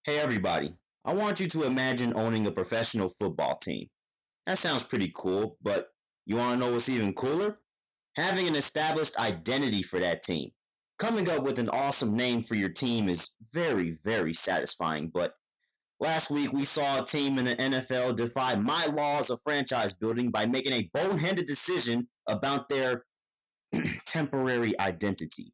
Hey everybody, I want you to imagine owning a professional football team. That sounds pretty cool, but you want to know what's even cooler? Having an established identity for that team. Coming up with an awesome name for your team is very, very satisfying, but last week we saw a team in the NFL defy my laws of franchise building by making a boneheaded decision about their temporary identity.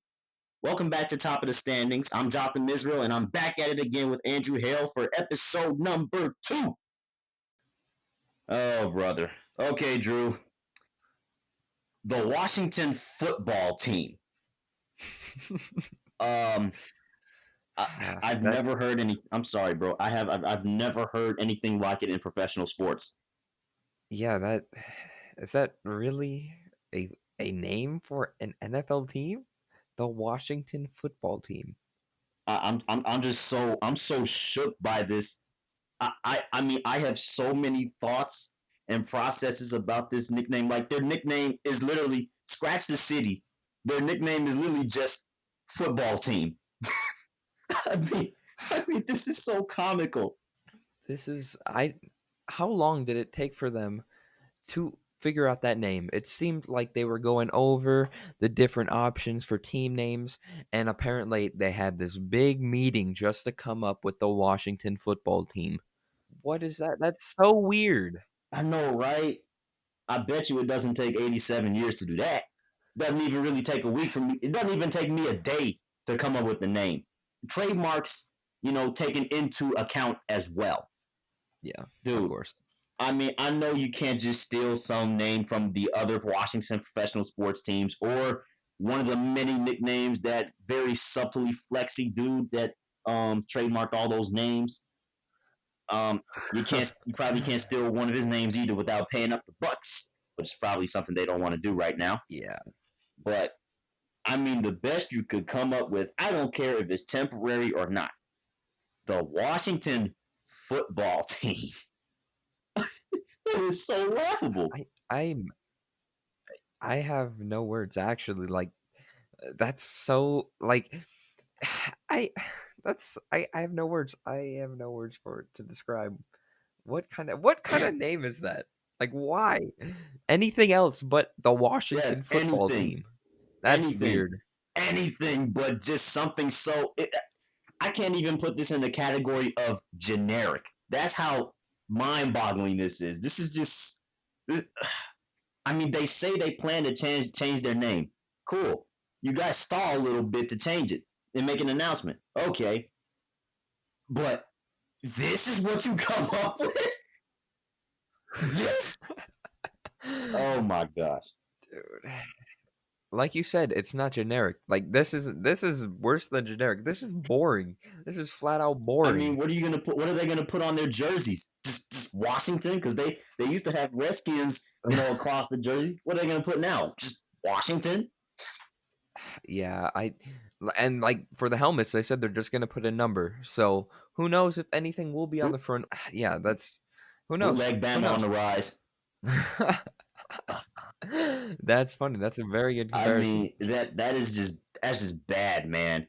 Welcome back to Top of the Standings. I'm Jotham Israel, and I'm back at it again with Andrew Hale for episode number 2. Oh, brother. Okay, Drew. The Washington football team. Um, I've That's never heard any. I'm sorry, bro. I've never heard anything like it in professional sports. that is that really a a name for an NFL team? The Washington football team. I'm so shook by this. I mean, I have so many thoughts and processes about this nickname. Like their nickname is literally scratch the city. Their nickname is literally just football team. I mean, I mean, this is so comical. This is I How long did it take for them to figure out that name? It seemed like they were going over the different options for team names, and apparently they had this big meeting just to come up with the Washington football team. What is that? That's so weird. I know, right? I bet you it doesn't take 87 years to do that. Doesn't even really take a week for me. It doesn't even take me a day to come up with the name. Trademarks, taken into account as well. Yeah, of Dude, course. I mean, I know you can't just steal some name from the other Washington professional sports teams or one of the many nicknames that very subtly flexy dude that trademarked all those names. You probably can't steal one of his names either without paying up the bucks, which is probably something they don't want to do right now. Yeah. But I mean, the best you could come up with, I don't care if it's temporary or not, the Washington football team. It is so laughable. I I have no words actually. Like that's so like I I have no words. I have no words for it to describe what kind of name is that? Like why? Anything else but the Washington Yes, football team. That's anything, weird. anything, but just something so. I can't even put this in the category of generic. That's how mind-boggling this is. This is just. I mean, they say they plan to change their name. Cool. You guys stall a little bit to change it and make an announcement. Okay, but this is what you come up with. This. Oh my gosh. Dude. Like you said, it's not generic. Like this is worse than generic. This is boring. This is flat out I mean, boring. what are you gonna put? What are they gonna put on their jerseys? Just Washington, because they used to have Redskins, across the jersey. What are they gonna put now? Just Washington. Yeah, I and like for the helmets, they said they're just gonna put a number. So who knows if anything will be on the front? Yeah, that's who knows. Bootleg Who Bama on knows? the rise. That's funny. That's a very good I comparison. mean, that's just bad, man.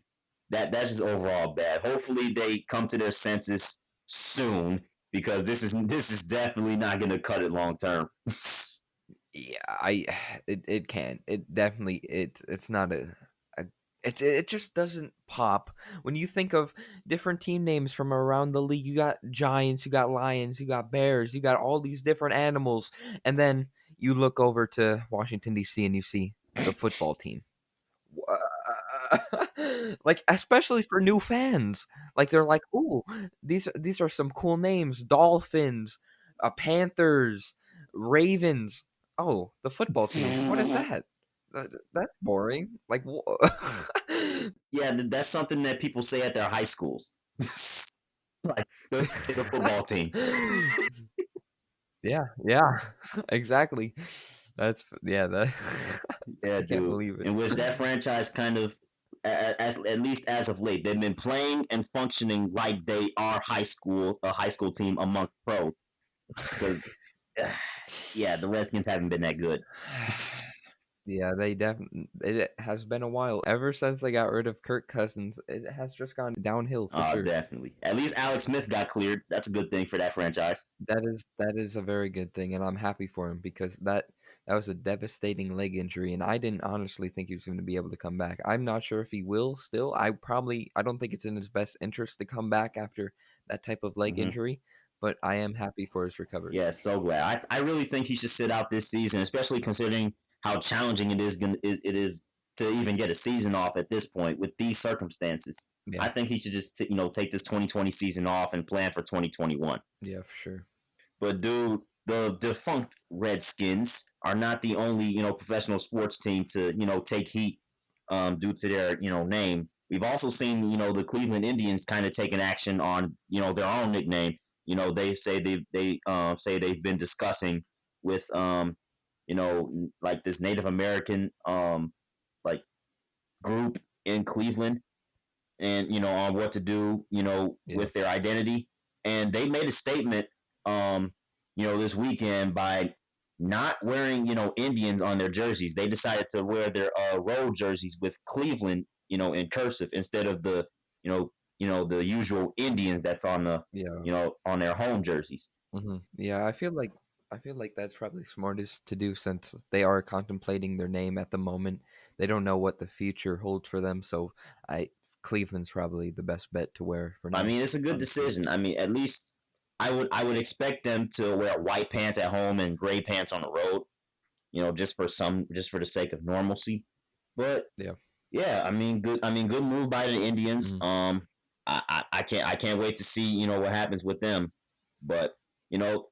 That's just overall bad. Hopefully, they come to their senses soon because this is definitely not gonna cut it long term. Yeah, it can. It definitely it's not a it just doesn't pop when you think of different team names from around the league. You got Giants, you got Lions, you got Bears, you got all these different animals, and then you look over to Washington D.C. and you see the football team. Like especially for new fans, like they're like, "Ooh, these are some cool names: Dolphins, Panthers, Ravens." Oh, the football team. What is that? That's boring. Like, Yeah, that's something that people say at their high schools. Like they say the football team. yeah, yeah, exactly. Yeah. That Yeah, I can't dude. believe it. In which that franchise kind of, as at least as of late, they've been playing and functioning like they are a high school team among pros. Because, yeah, the Redskins haven't been that good. Yeah, they definitely. It has been a while. Ever since they got rid of Kirk Cousins, it has just gone downhill for sure. Definitely. At least Alex Smith got cleared. That's a good thing for that franchise. That is a very good thing, and I'm happy for him because that was a devastating leg injury, and I didn't honestly think he was going to be able to come back. I'm not sure if he will still. I don't think it's in his best interest to come back after that type of leg Hmm. injury, but I am happy for his recovery. Yeah, so glad. I really think he should sit out this season, especially considering how challenging it is to even get a season off at this point with these circumstances. Yeah, I think he should just take this 2020 season off and plan for 2021. yeah, for sure. But dude, the defunct Redskins are not the only professional sports team to take heat due to their name. We've also seen the Cleveland Indians kind of taking action on their own nickname. They say say they've been discussing with like this Native American like group in Cleveland and on what to do Yeah, with their identity, and they made a statement this weekend by not wearing Indians on their jerseys. They decided to wear their road jerseys with Cleveland in cursive instead of the the usual Indians that's on the yeah. on their home jerseys. Yeah, I feel like that's probably smartest to do since they are contemplating their name at the moment. They don't know what the future holds for them, so I Cleveland's probably the best bet to wear for I now, mean, it's a good honestly. decision. I mean, at least I would expect them to wear white pants at home and gray pants on the road, just for the sake of normalcy. But Yeah. yeah, I mean, good. I mean, good move by the Indians. Mhm. I can't wait to see what happens with them. But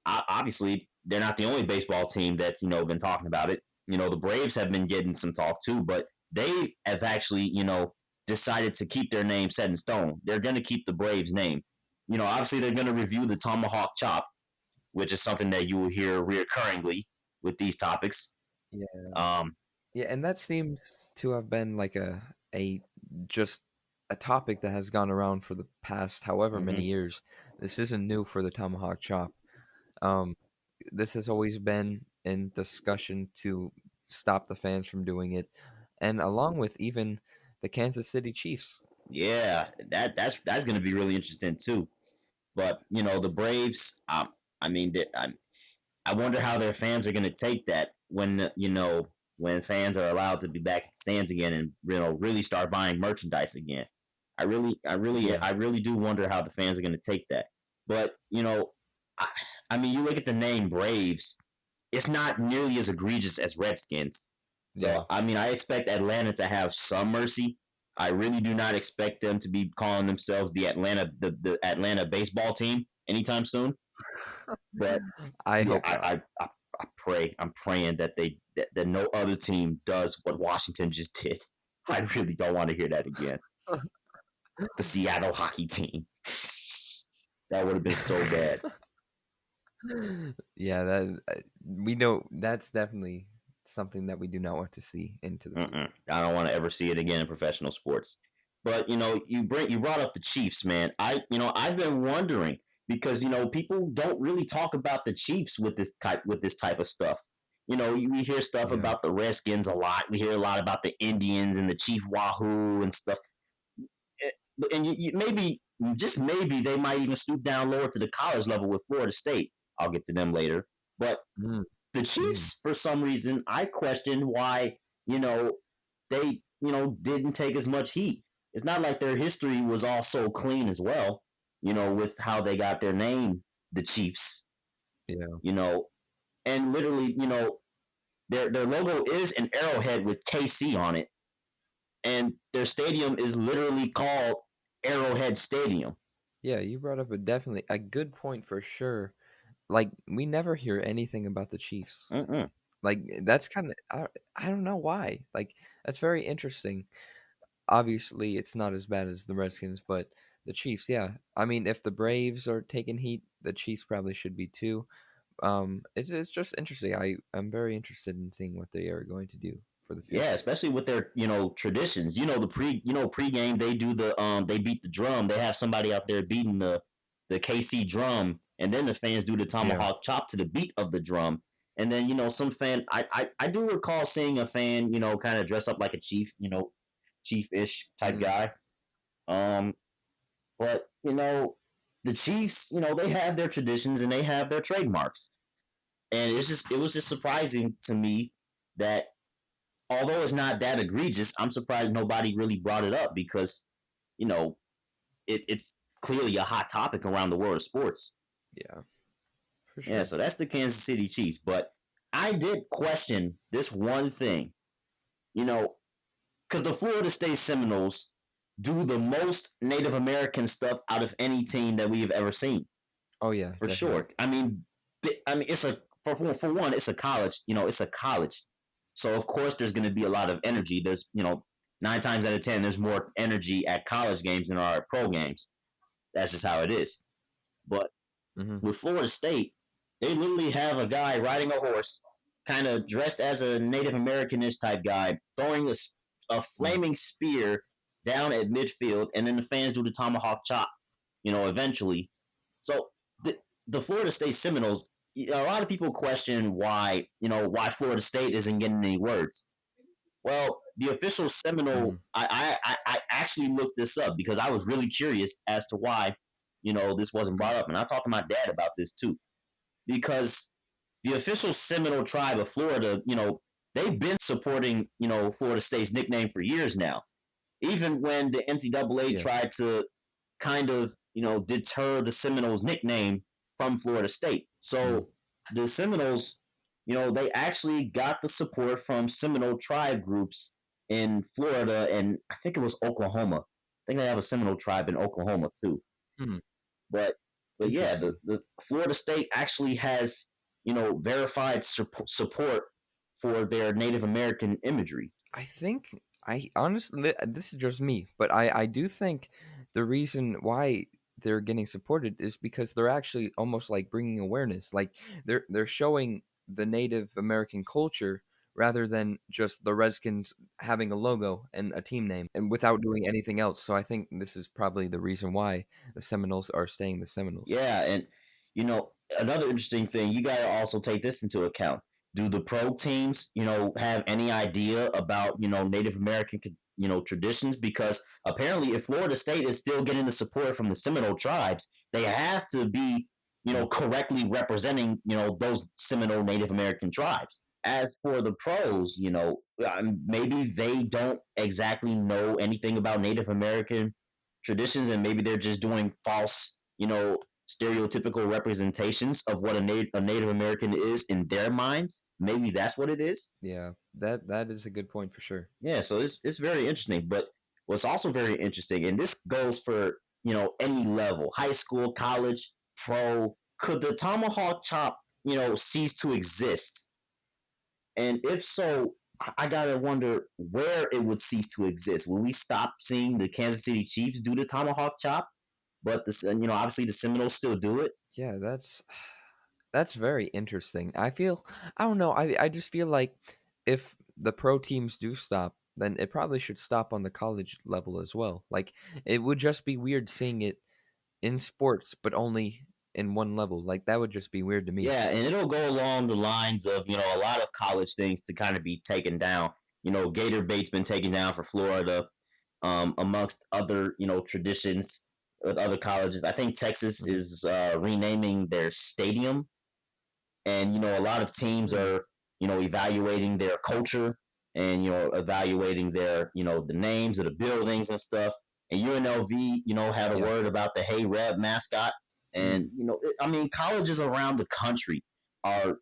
obviously they're not the only baseball team that's been talking about it. The Braves have been getting some talk too, but they have actually decided to keep their name set in stone. They're going to keep the Braves name. Obviously they're going to review the tomahawk chop, which is something that you will hear reoccurringly with these topics. Yeah. Um, Yeah, and that seems to have been like a just a topic that has gone around for the past however many mhm. years. This isn't new for the tomahawk chop. Um, this has always been in discussion to stop the fans from doing it, and along with even the Kansas City Chiefs. Yeah, that's going to be really interesting too. But the Braves, I mean, I wonder how their fans are going to take that when when fans are allowed to be back in the stands again and really start buying merchandise again. Yeah, I really do wonder how the fans are going to take that. But I, I mean, you look at the name Braves, it's not nearly as egregious as Redskins. So yeah. I mean, I expect Atlanta to have some mercy. I really do not expect them to be calling themselves the Atlanta baseball team anytime soon. But I yeah, hope not. I'm praying that that no other team does what Washington just did. I really don't want to hear that again. The Seattle hockey team. That would have been so bad. Yeah, that we know that's definitely something that we do not want to see into the Mm-mm. future. I don't want to ever see it again in professional sports. But you brought up the Chiefs, man. I've been wondering because people don't really talk about the Chiefs with this type of stuff. We hear stuff Yeah. about the Redskins a lot. We hear a lot about the Indians and the Chief Wahoo and stuff. And maybe just maybe they might even stoop down lower to the college level with Florida State. I'll get to them later. But Mm, the mm. Chiefs, for some reason, I question why you know they didn't take as much heat. It's not like their history was all so clean as well. With how they got their name, the Chiefs. Yeah. You know, and literally, their logo is an arrowhead with KC on it, and their stadium is literally called Arrowhead Stadium. Yeah, you brought up a definitely a good point for sure. Like we never hear anything about the Chiefs. Mm-mm. Like that's kind of I don't know why. Like that's very interesting. Obviously, it's not as bad as the Redskins, but the Chiefs, yeah. I mean, if the Braves are taking heat, the Chiefs probably should be too. It's just interesting. I'm very interested in seeing what they are going to do for the Yeah, future. especially with their traditions. Pregame they do they beat the drum. They have somebody out there beating the KC drum, and then the fans do the Yeah. tomahawk chop to the beat of the drum. And then, some fan, I do recall seeing a fan, kind of dress up like a chief, chief-ish type Mm, guy. Um, but, the Chiefs, they have their traditions and they have their trademarks. And it was just surprising to me that although it's not that egregious, I'm surprised nobody really brought it up because, you know, it's clearly a hot topic around the world of sports. yeah, for Yeah, sure. so that's the Kansas City Chiefs. But I did question this one thing, you know, because the Florida State Seminoles do the most Native American stuff out of any team that we have ever seen, Oh yeah, for definitely. sure. It's a for one, it's a college. It's a college, so of course there's going to be a lot of energy. There's 9 times out of 10, there's more energy at college games than there are at pro games. That's just how it is. But Hmm. with Florida State, they literally have a guy riding a horse, kind of dressed as a Native Americanish type guy, throwing a Mm. flaming spear down at midfield, and then the fans do the tomahawk chop. Eventually. So the Florida State Seminoles, a lot of people question why Florida State isn't getting any words. Well, the official Seminole, Hmm. I actually looked this up because I was really curious as to why, this wasn't brought up. And I talked to my dad about this too. Because the official Seminole tribe of Florida, they've been supporting, Florida State's nickname for years now. Even when the NCAA Yeah. tried to kind of, deter the Seminoles nickname from Florida State. Mm. So the Seminoles, they actually got the support from Seminole tribe groups in Florida and I think it was Oklahoma. I think they have a Seminole tribe in Oklahoma too. Hmm. But yeah, the, Interesting. the Florida State actually has, verified support for their Native American imagery. I think I honestly this is just me, but I do think the reason why they're getting supported is because they're actually almost like bringing awareness. Like they're showing the Native American culture rather than just the Redskins having a logo and a team name and without doing anything else. So I think this is probably the reason why the Seminoles are staying the Seminoles. Yeah, and you know, another interesting thing, you got to also take this into account. Do the pro teams, have any idea about, Native American, traditions? Because apparently, if Florida State is still getting the support from the Seminole tribes, they have to be, Mm. correctly representing, those Seminole Native American tribes. As for the pros, maybe they don't exactly know anything about Native American traditions, and maybe they're just doing false, stereotypical representations of what a Native American is in their minds. Maybe that's what it is. Yeah, that is a good point for sure. Yeah, so it's very interesting. But what's also very interesting, and this goes for any level, high school, college, pro, could the tomahawk chop cease to exist? And if so, I gotta wonder where it would cease to exist. Will we stop seeing the Kansas City Chiefs do the tomahawk chop? But this, obviously the Seminoles still do it. Yeah, that's very interesting. I don't know, I just feel like if the pro teams do stop, then it probably should stop on the college level as well. Like it would just be weird seeing it in sports, but only in one level. Like that would just be weird to me. Yeah, and it'll go along the lines of a lot of college things to kind of be taken down. Gator bait's been taken down for Florida, amongst other traditions with other colleges. I think Texas Mhm. is renaming their stadium, and a lot of teams Hmm. are evaluating their culture and evaluating their the names of the buildings and stuff. And UNLV had a Yeah. word about the Hey Rev mascot. Mm. And I mean, colleges around the country are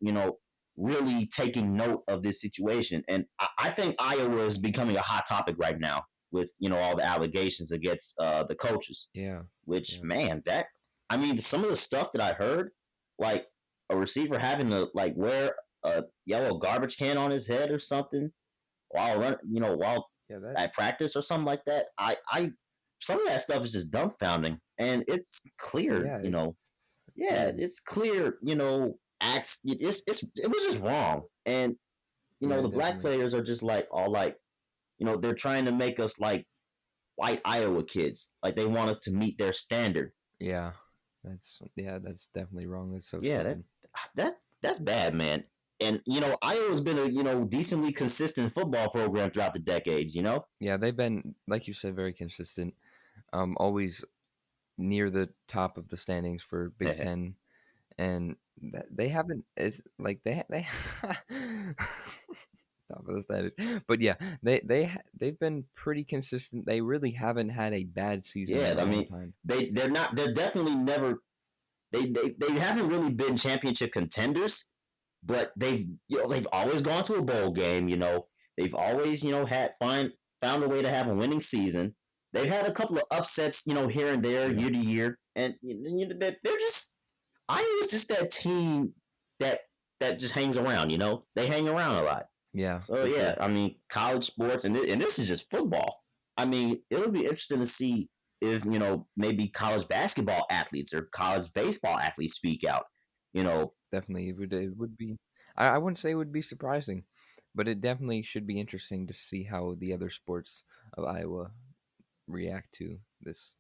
really taking note of this situation. And I think Iowa is becoming a hot topic right now with all the allegations against the coaches. Yeah. Which, Yeah. man, that I mean, some of the stuff that I heard, like a receiver having to like wear a yellow garbage can on his head or something while Yeah, that at practice or something like that. I some of that stuff is just dumbfounding, and it's clear, yeah, it's yeah, weird. it's clear, acts. It was just wrong, and Yeah, the black definitely. players are just like all like, they're trying to make us like white Iowa kids, like they want us to meet their standard. Yeah. That's definitely wrong. That's so Yeah, stupid. that's bad, man. And Iowa's been a decently consistent football program throughout the decades. Yeah, they've been, like you said, very consistent. Always near the top of the standings for Big Ten, and they haven't. It's like they top of the standings, but yeah, they've been pretty consistent. They really haven't had a bad season in Yeah, a I long mean time. they're definitely never they haven't really been championship contenders, but they've always gone to a bowl game. They've always had found a way to have a winning season. They've had a couple of upsets, here and there, Yeah, year to year, and they're just Iowa's just that team that that just hangs around. They hang around a lot. yeah, So for yeah, sure. I mean, college sports, and this is just football. I mean, it'll be interesting to see if maybe college basketball athletes or college baseball athletes speak out. You know, Definitely, it would be. I wouldn't say it would be surprising, but it definitely should be interesting to see how the other sports of Iowa react to this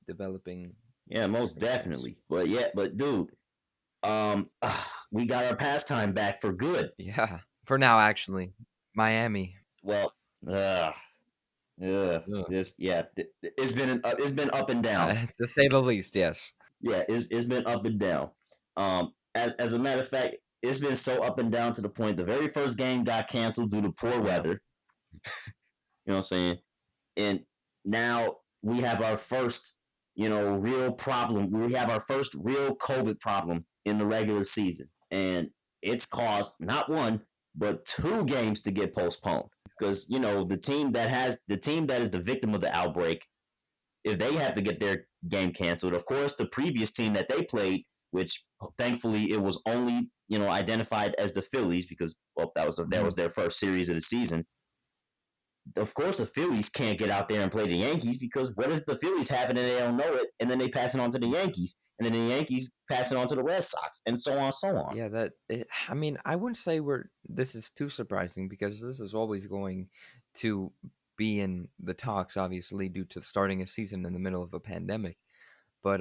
developing yeah, most circumstance. definitely. But yeah, but dude, um, we got our pastime back for good. Yeah, for now, actually, Miami. Well, uh, Ugh. it's been up and down. To say the least, yes. Yeah, it's been up and down. As a matter of fact, it's been so up and down to the point the very first game got canceled due to poor Yeah, weather. You know what I'm saying? And now we have our first, real problem. We have our first real COVID problem in the regular season, and it's caused not one but two games to get postponed because the team that is the victim of the outbreak, if they have to get their game canceled, of course, the previous team that they played, which thankfully it was only identified as the Phillies because well that mhm. was their first series of the season. Of course, the Phillies can't get out there and play the Yankees because what if the Phillies have it and they don't know it, and then they pass it on to the Yankees, and then the Yankees pass it on to the Red Sox, and so on, so on. Yeah. I mean, I wouldn't say this is too surprising because this is always going to be in the talks, obviously, due to starting a season in the middle of a pandemic. But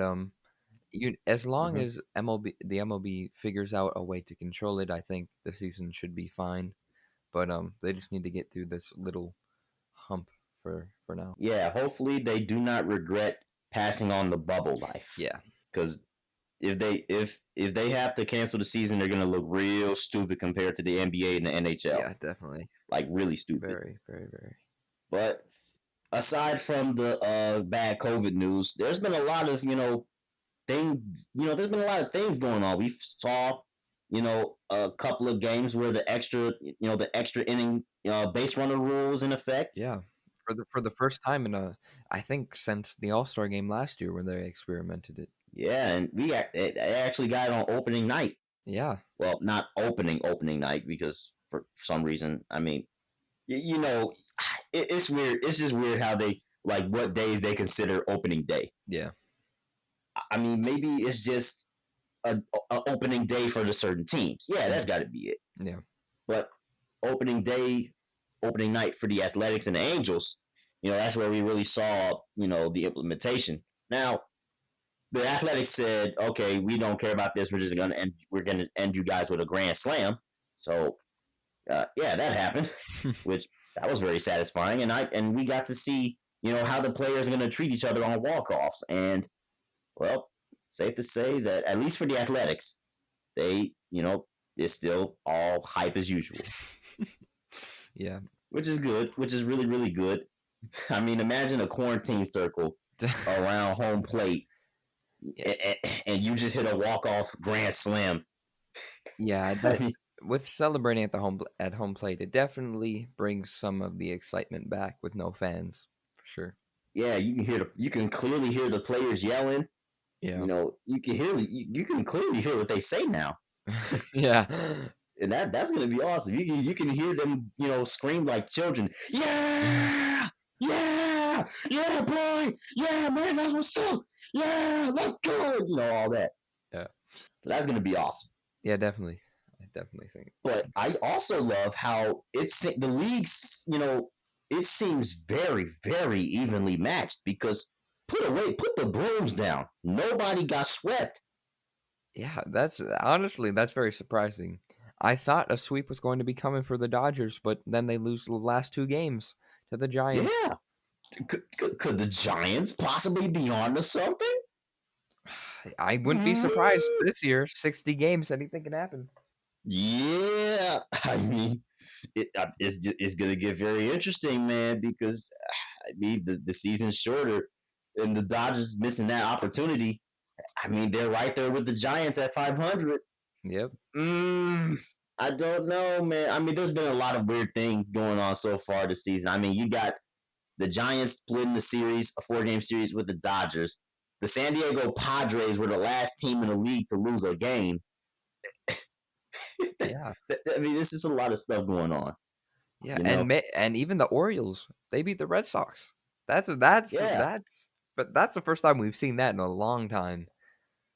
as long Mm-hmm. as the MLB figures out a way to control it, I think the season should be fine. But they just need to get through this little hump for now. Yeah, hopefully they do not regret passing on the bubble life Yeah, because if they have to cancel the season, they're gonna look real stupid compared to the NBA and the NHL, yeah, definitely. like really stupid. Very, very, very. But aside from the bad COVID news, there's been a lot of things. There's been a lot of things going on. We saw a couple of games where the extra inning base runner rule was in effect. Yeah, for the first time I think since the All-Star game last year when they experimented it. Yeah, and it actually got it on opening night. Yeah, Well, not opening night because for some reason, I mean, it's weird. It's just weird how they like what days they consider opening day. yeah, I mean, maybe it's just a opening day for the certain teams. Yeah, that's mhm, got to be it. yeah, But opening day, opening night for the Athletics and the Angels, that's where we really saw, the implementation. Now, the Athletics said, okay, we don't care about this. We're gonna end you guys with a grand slam. So, yeah, that happened, which that was very satisfying, and we got to see, how the players are gonna treat each other on walk offs, and well, safe to say that at least for the Athletics, they, it's still all hype as usual, yeah. which is good, which is really, really good. I mean, imagine a quarantine circle around home plate, Yeah, and you just hit a walk off grand slam. yeah. I That mean, with celebrating at home plate, it definitely brings some of the excitement back with no fans, for sure. yeah, you can clearly hear the players yelling. Yeah, You can clearly hear what they say now, yeah, and that's gonna be awesome. You can hear them, scream like children. Yeah, yeah, yeah, boy, yeah, man, that's what's up. Yeah, let's go. All that. yeah, So that's gonna be awesome. yeah. Definitely, I definitely think. But I also love how the leagues. It seems very, very evenly matched because put the brooms down. Nobody got swept. Yeah, that's honestly that's very surprising. I thought a sweep was going to be coming for the Dodgers, but then they lose the last 2 games to the Giants. Yeah. Could the Giants possibly be on to something? I wouldn't be surprised Mm, this year. 60 games, anything can happen. yeah. I mean, it's going to get very interesting, man, because I mean, the season's shorter and the Dodgers missing that opportunity. I mean, they're right there with the Giants at 500. Yep. I don't know, man. I mean, there's been a lot of weird things going on so far this season. I mean, you got the Giants splitting the series, a 4-game series with the Dodgers. The San Diego Padres were the last team in the league to lose a game. Yeah. I mean, there's just a lot of stuff going on, Yeah, you know? and even the Orioles, they beat the Red Sox. Yeah. But that's the first time we've seen that in a long time.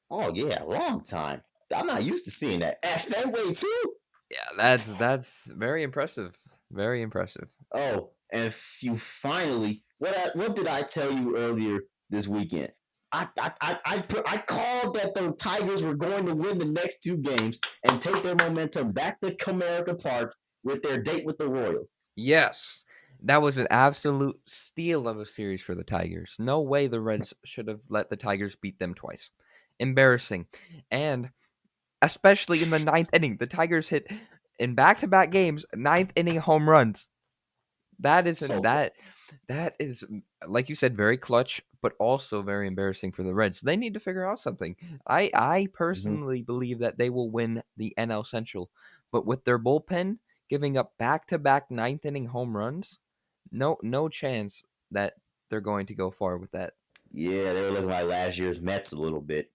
Oh, yeah. Long time. I'm not used to seeing that. At Fenway, too. Yeah, that's very impressive. Very impressive. Oh, and if you finally, what did I tell you earlier this weekend? I called that the Tigers were going to win the next 2 games and take their momentum back to Comerica Park with their date with the Royals. Yes. That was an absolute steal of a series for the Tigers. No way the Reds should have let the Tigers beat them twice. Embarrassing. And especially in the ninth inning, the Tigers hit in back-to-back games ninth inning home runs. That isn't So that is like you said, very clutch, but also very embarrassing for the Reds. They need to figure out something. I mhm. personally believe that they will win the NL Central, but with their bullpen giving up back to back ninth inning home runs, no chance that they're going to go far with that. Yeah, they were looking like last year's Mets a little bit.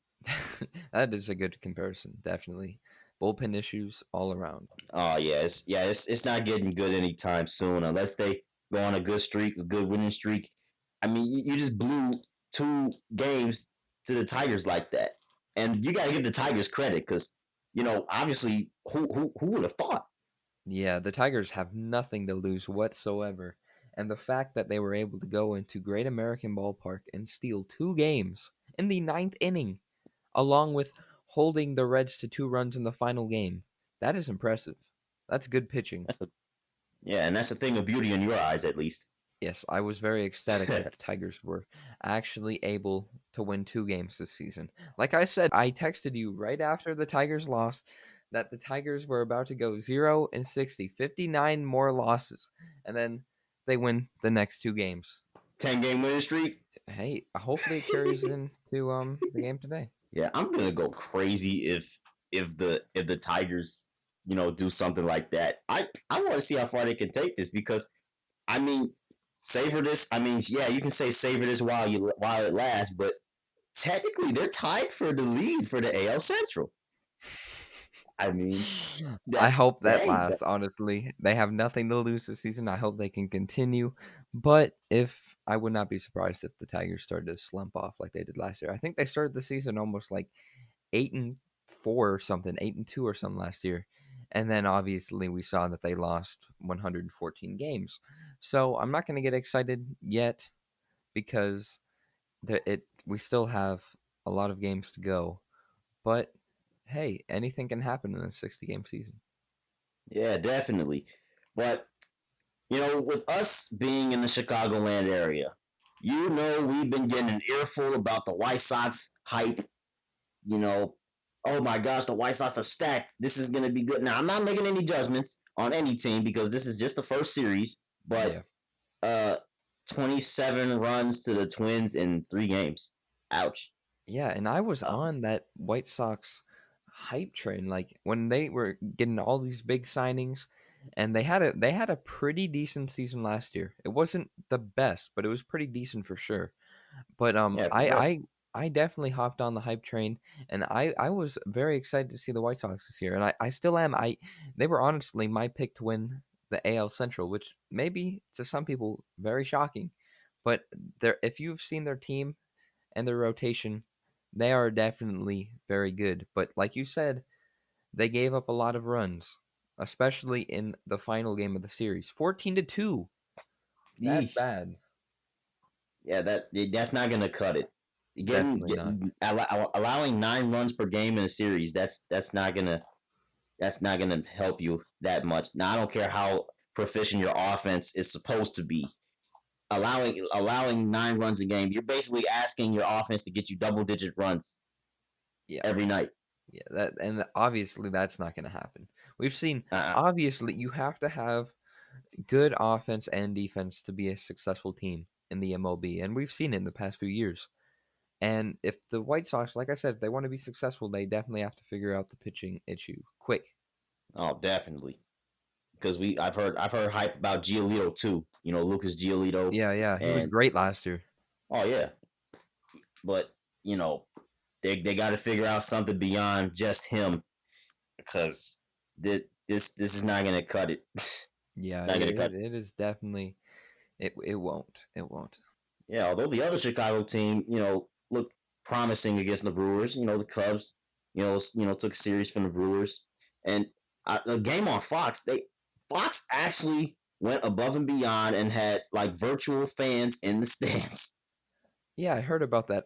That is a good comparison, definitely. Bullpen issues all around. Oh it's not getting good anytime soon unless they go on a good streak, a good winning streak. I mean, you just blew 2 games to the Tigers like that, and you got to give the Tigers credit because obviously who would have thought? Yeah, the Tigers have nothing to lose whatsoever. And the fact that they were able to go into Great American Ballpark and steal 2 games in the ninth inning, along with holding the Reds to 2 runs in the final game, that is impressive. That's good pitching. Yeah, and that's a thing of beauty in your eyes, at least. Yes, I was very ecstatic that the Tigers were actually able to win 2 games this season. Like I said, I texted you right after the Tigers lost that the Tigers were about to go 0-60, 59 more losses, and then they win the next 2 games. 10-game winning streak. Hey, hopefully it carries into the game today. Yeah, I'm gonna go crazy if the Tigers do something like that. I want to see how far they can take this because I mean, savor this. I mean, yeah, you can say savor this while it lasts, but technically they're tied for the lead for the AL Central. I mean, I that hope that hey, lasts, honestly. They have nothing to lose this season. I hope they can continue. But if I would not be surprised if the Tigers started to slump off like they did last year. I think they started the season almost like 8-4 or something, 8-2 or something last year. And then obviously we saw that they lost 114 games. So I'm not going to get excited yet because we still have a lot of games to go. But hey, anything can happen in a 60-game season. yeah, definitely. But with us being in the Chicagoland area, we've been getting an earful about the White Sox hype. You know, oh my gosh, the White Sox are stacked. This is going to be good. Now, I'm not making any judgments on any team because this is just the first series, but Yeah. uh 27 runs to the Twins in 3 games. Ouch. Yeah, and I was Um, on that White Sox hype train like when they were getting all these big signings and they had a pretty decent season last year. It wasn't the best, but it was pretty decent for sure. But yeah, for I sure. I definitely hopped on the hype train, and I was very excited to see the White Sox this year, and I still am. They were honestly my pick to win the AL Central, which maybe to some people very shocking, but if you've seen their team and their rotation, they are definitely very good. But like you said, they gave up a lot of runs, especially in the final game of the series, 14-2. That's Eesh. bad. Yeah, that's not going to cut it. Definitely not. Allowing 9 runs per game in a series, that's not going to That's not going to help you that much. Now, I don't care how proficient your offense is supposed to be. Allowing 9 runs a game, you're basically asking your offense to get you double-digit runs Yeah, every night. yeah. Obviously that's not going to happen. We've seen Uh-uh. obviously you have to have good offense and defense to be a successful team in the MLB, and we've seen it in the past few years. And if the White Sox, like I said, if they want to be successful, they definitely have to figure out the pitching issue quick. Oh, definitely. Because I've heard hype about Giolito too. Lucas Giolito, Yeah, yeah, he was and great last year. oh yeah, but you know they got to figure out something beyond just him because this is not gonna cut it. It's Yeah, not gonna cut. it is definitely it won't. It won't. Yeah, although the other Chicago team, looked promising against the Brewers. The Cubs, took a series from the Brewers, and the game on Fox actually went above and beyond and had like virtual fans in the stands. Yeah, I heard about that.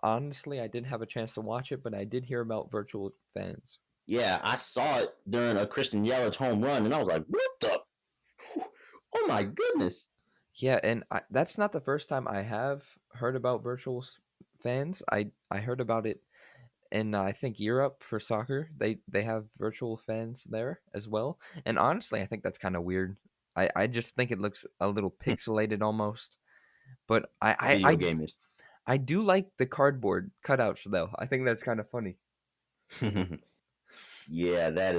Honestly, I didn't have a chance to watch it, but I did hear about virtual fans. Yeah, I saw it during a Christian Yelich home run, and I was like, "What the? Oh my goodness!" Yeah, and that's not the first time I have heard about fans. I heard about it in I think Europe for soccer. They have virtual fans there as well. And honestly, I think that's kind of weird. I just think it looks a little pixelated almost. But Video game I do like the cardboard cutouts though. I think that's kind of funny. is. Yeah, that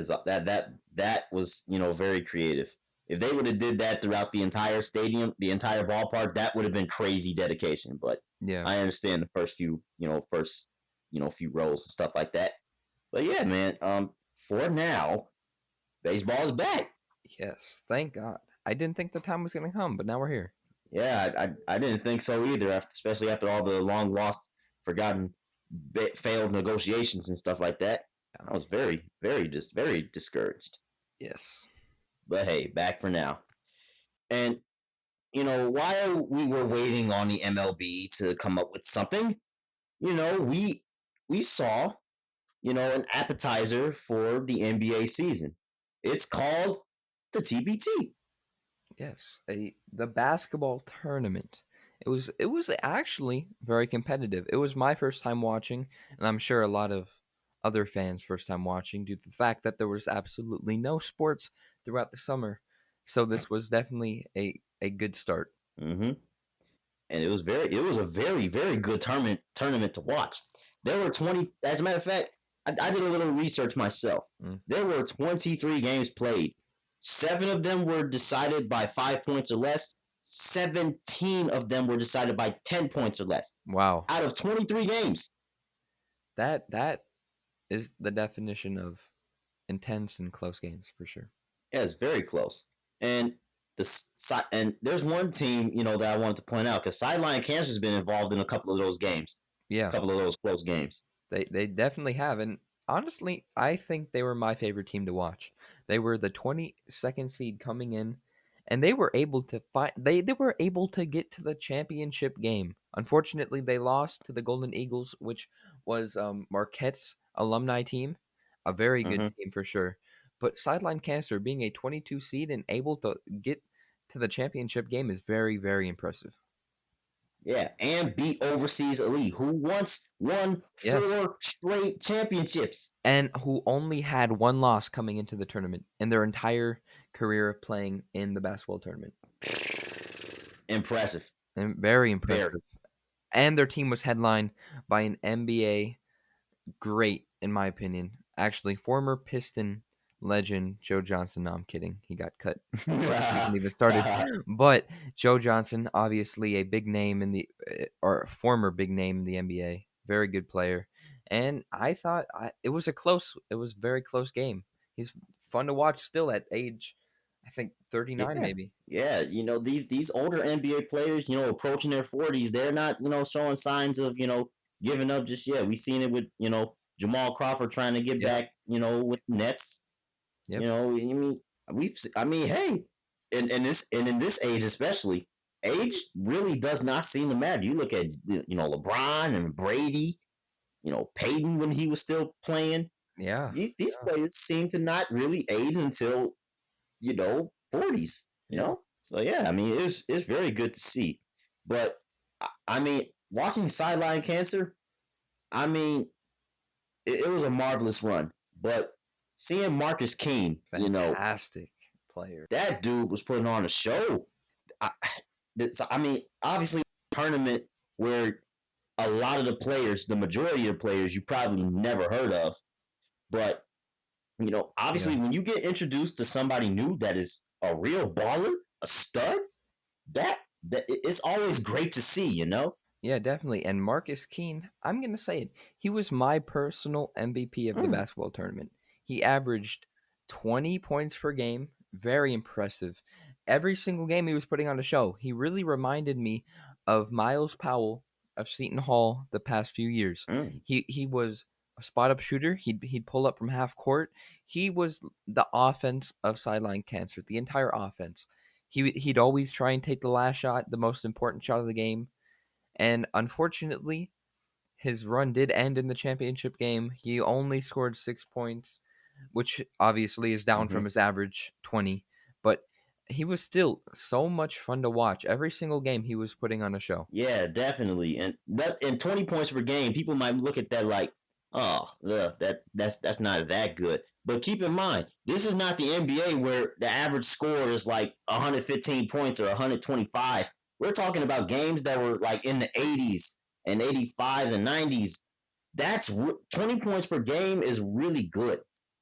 was very creative. If they would have did that throughout the entire stadium, the entire ballpark, that would have been crazy dedication. But Yeah. I understand the first few rows and stuff like that. But yeah, man. For now, baseball is back. Yes, thank God. I didn't think the time was going to come, but now we're here. Yeah, I didn't think so either. Especially after all the long lost, forgotten, failed negotiations and stuff like that. Yeah. I was very discouraged. Yes. But hey, back for now. And while we were waiting on the MLB to come up with something, we saw, an appetizer for the NBA season. It's called the TBT. Yes, the basketball tournament. It was actually very competitive. It was my first time watching, and I'm sure a lot of other fans' first time watching due to the fact that there was absolutely no sports throughout the summer. So this was definitely a good start. Mm-hmm. And it was a very good tournament to watch. There were 20. As a matter of fact, I did a little research myself. Mm. There were 23 games played. 7 of them were decided by 5 points or less. 17 of them were decided by 10 points or less. Wow, Out of 23 games. that is the definition of intense and close games for sure. Yeah, it's very close. And and there's one team, that I wanted to point out because Sideline Cancer's been involved in a couple of those games, a Yeah, couple of those close games. they definitely have, and honestly, I think they were my favorite team to watch. They were the 22nd seed coming in, and they were able to fight. They were able to get to the championship game. Unfortunately, they lost to the Golden Eagles, which was Marquette's alumni team, a very good Hmm. team for sure. But Sideline Cancer being a 22 seed and able to get to the championship game is very impressive. Yeah, and beat Overseas Elite, who once won Yes. 4 straight championships. And who only had one loss coming into the tournament in their entire career of playing in the basketball tournament. Impressive. And very Very. impressive. And their team was headlined by an NBA great, in my opinion. Actually, former Piston legend Joe Johnson. No, I'm kidding. He got cut before the season even started. But Joe Johnson, obviously a big name or former big name in the NBA. Very good player. And I thought it was it was a very close game. He's fun to watch still at age, I think 39 Yeah. maybe. Yeah, these older NBA players, approaching their 40s, they're not, showing signs of, giving up just yet. We seen it with, Jamal Crawford trying to get Yep. back, with Nets. Yep. Hey, and in this age especially, age really does not seem to matter. You look at LeBron and Brady, Peyton when he was still playing. Yeah. These players seem to not really age until 40s. Yeah. So yeah, I mean it's very good to see. But I mean, watching sideline cancer, I mean, it was a marvelous run. But seeing Marcus King, Fantastic player. that dude was putting on a show. I, I mean, obviously, tournament where a lot of the players, the majority of the players, you probably never heard of. But obviously, Yeah. when you get introduced to somebody new that is a real baller, a stud, that it's always great to see. Yeah, definitely. And Marcus Keene, I'm going to say it. He was my personal MVP of the Mm. basketball tournament. He averaged 20 points per game. Very impressive. Every single game he was putting on a show. He really reminded me of Miles Powell of Seton Hall the past few years. Mm. He was a spot up shooter. He'd pull up from half court. He was the offense of sideline cancer, the entire offense. He'd always try and take the last shot, the most important shot of the game. And unfortunately, his run did end in the championship game. He only scored 6 points, which obviously is down Mm-hmm. from his average 20. But he was still so much fun to watch. Every single game he was putting on a show. Yeah, definitely. And 20 points per game. People might look at that like, oh, that's not that good. But keep in mind, this is not the NBA where the average score is like 115 points or 125. We're talking about games that were like in the 80s and 85s and 90s. 20 points per game is really good,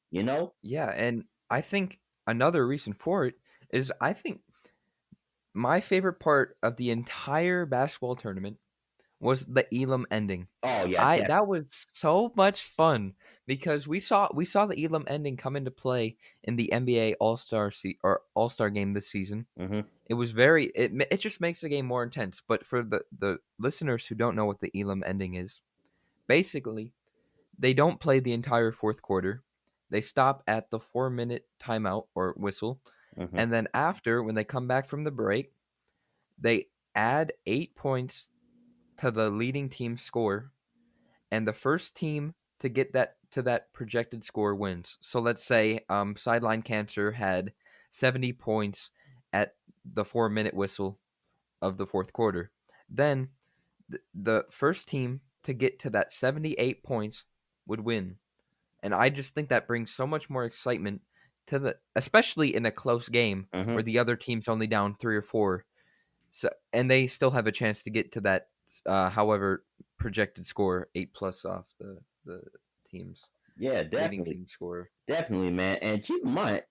you know? Yeah, and I think another reason for it is I think my favorite part of the entire basketball tournament was the Elam ending. Oh yeah, That was so much fun because we saw the Elam ending come into play in the NBA All-Star game this season. mm-hmm. It was it just makes the game more intense. But for the listeners who don't know what the Elam ending is, basically they don't play the entire fourth quarter. They stop at the 4-minute timeout or whistle, Mm-hmm. and then after when they come back from the break, they add 8 points to the leading team's score, and the first team to get that projected score wins. So let's say Sideline Cancer had 70 points at the 4-minute whistle of the fourth quarter. Then the first team to get to that 78 points would win. And I just think that brings so much more excitement to especially in a close game Mm-hmm. where the other team's only down 3 or 4. So, and they still have a chance to get to that, however, projected score 8 plus off the team's Yeah, leading definitely. team score. Definitely, man. And keep in mind,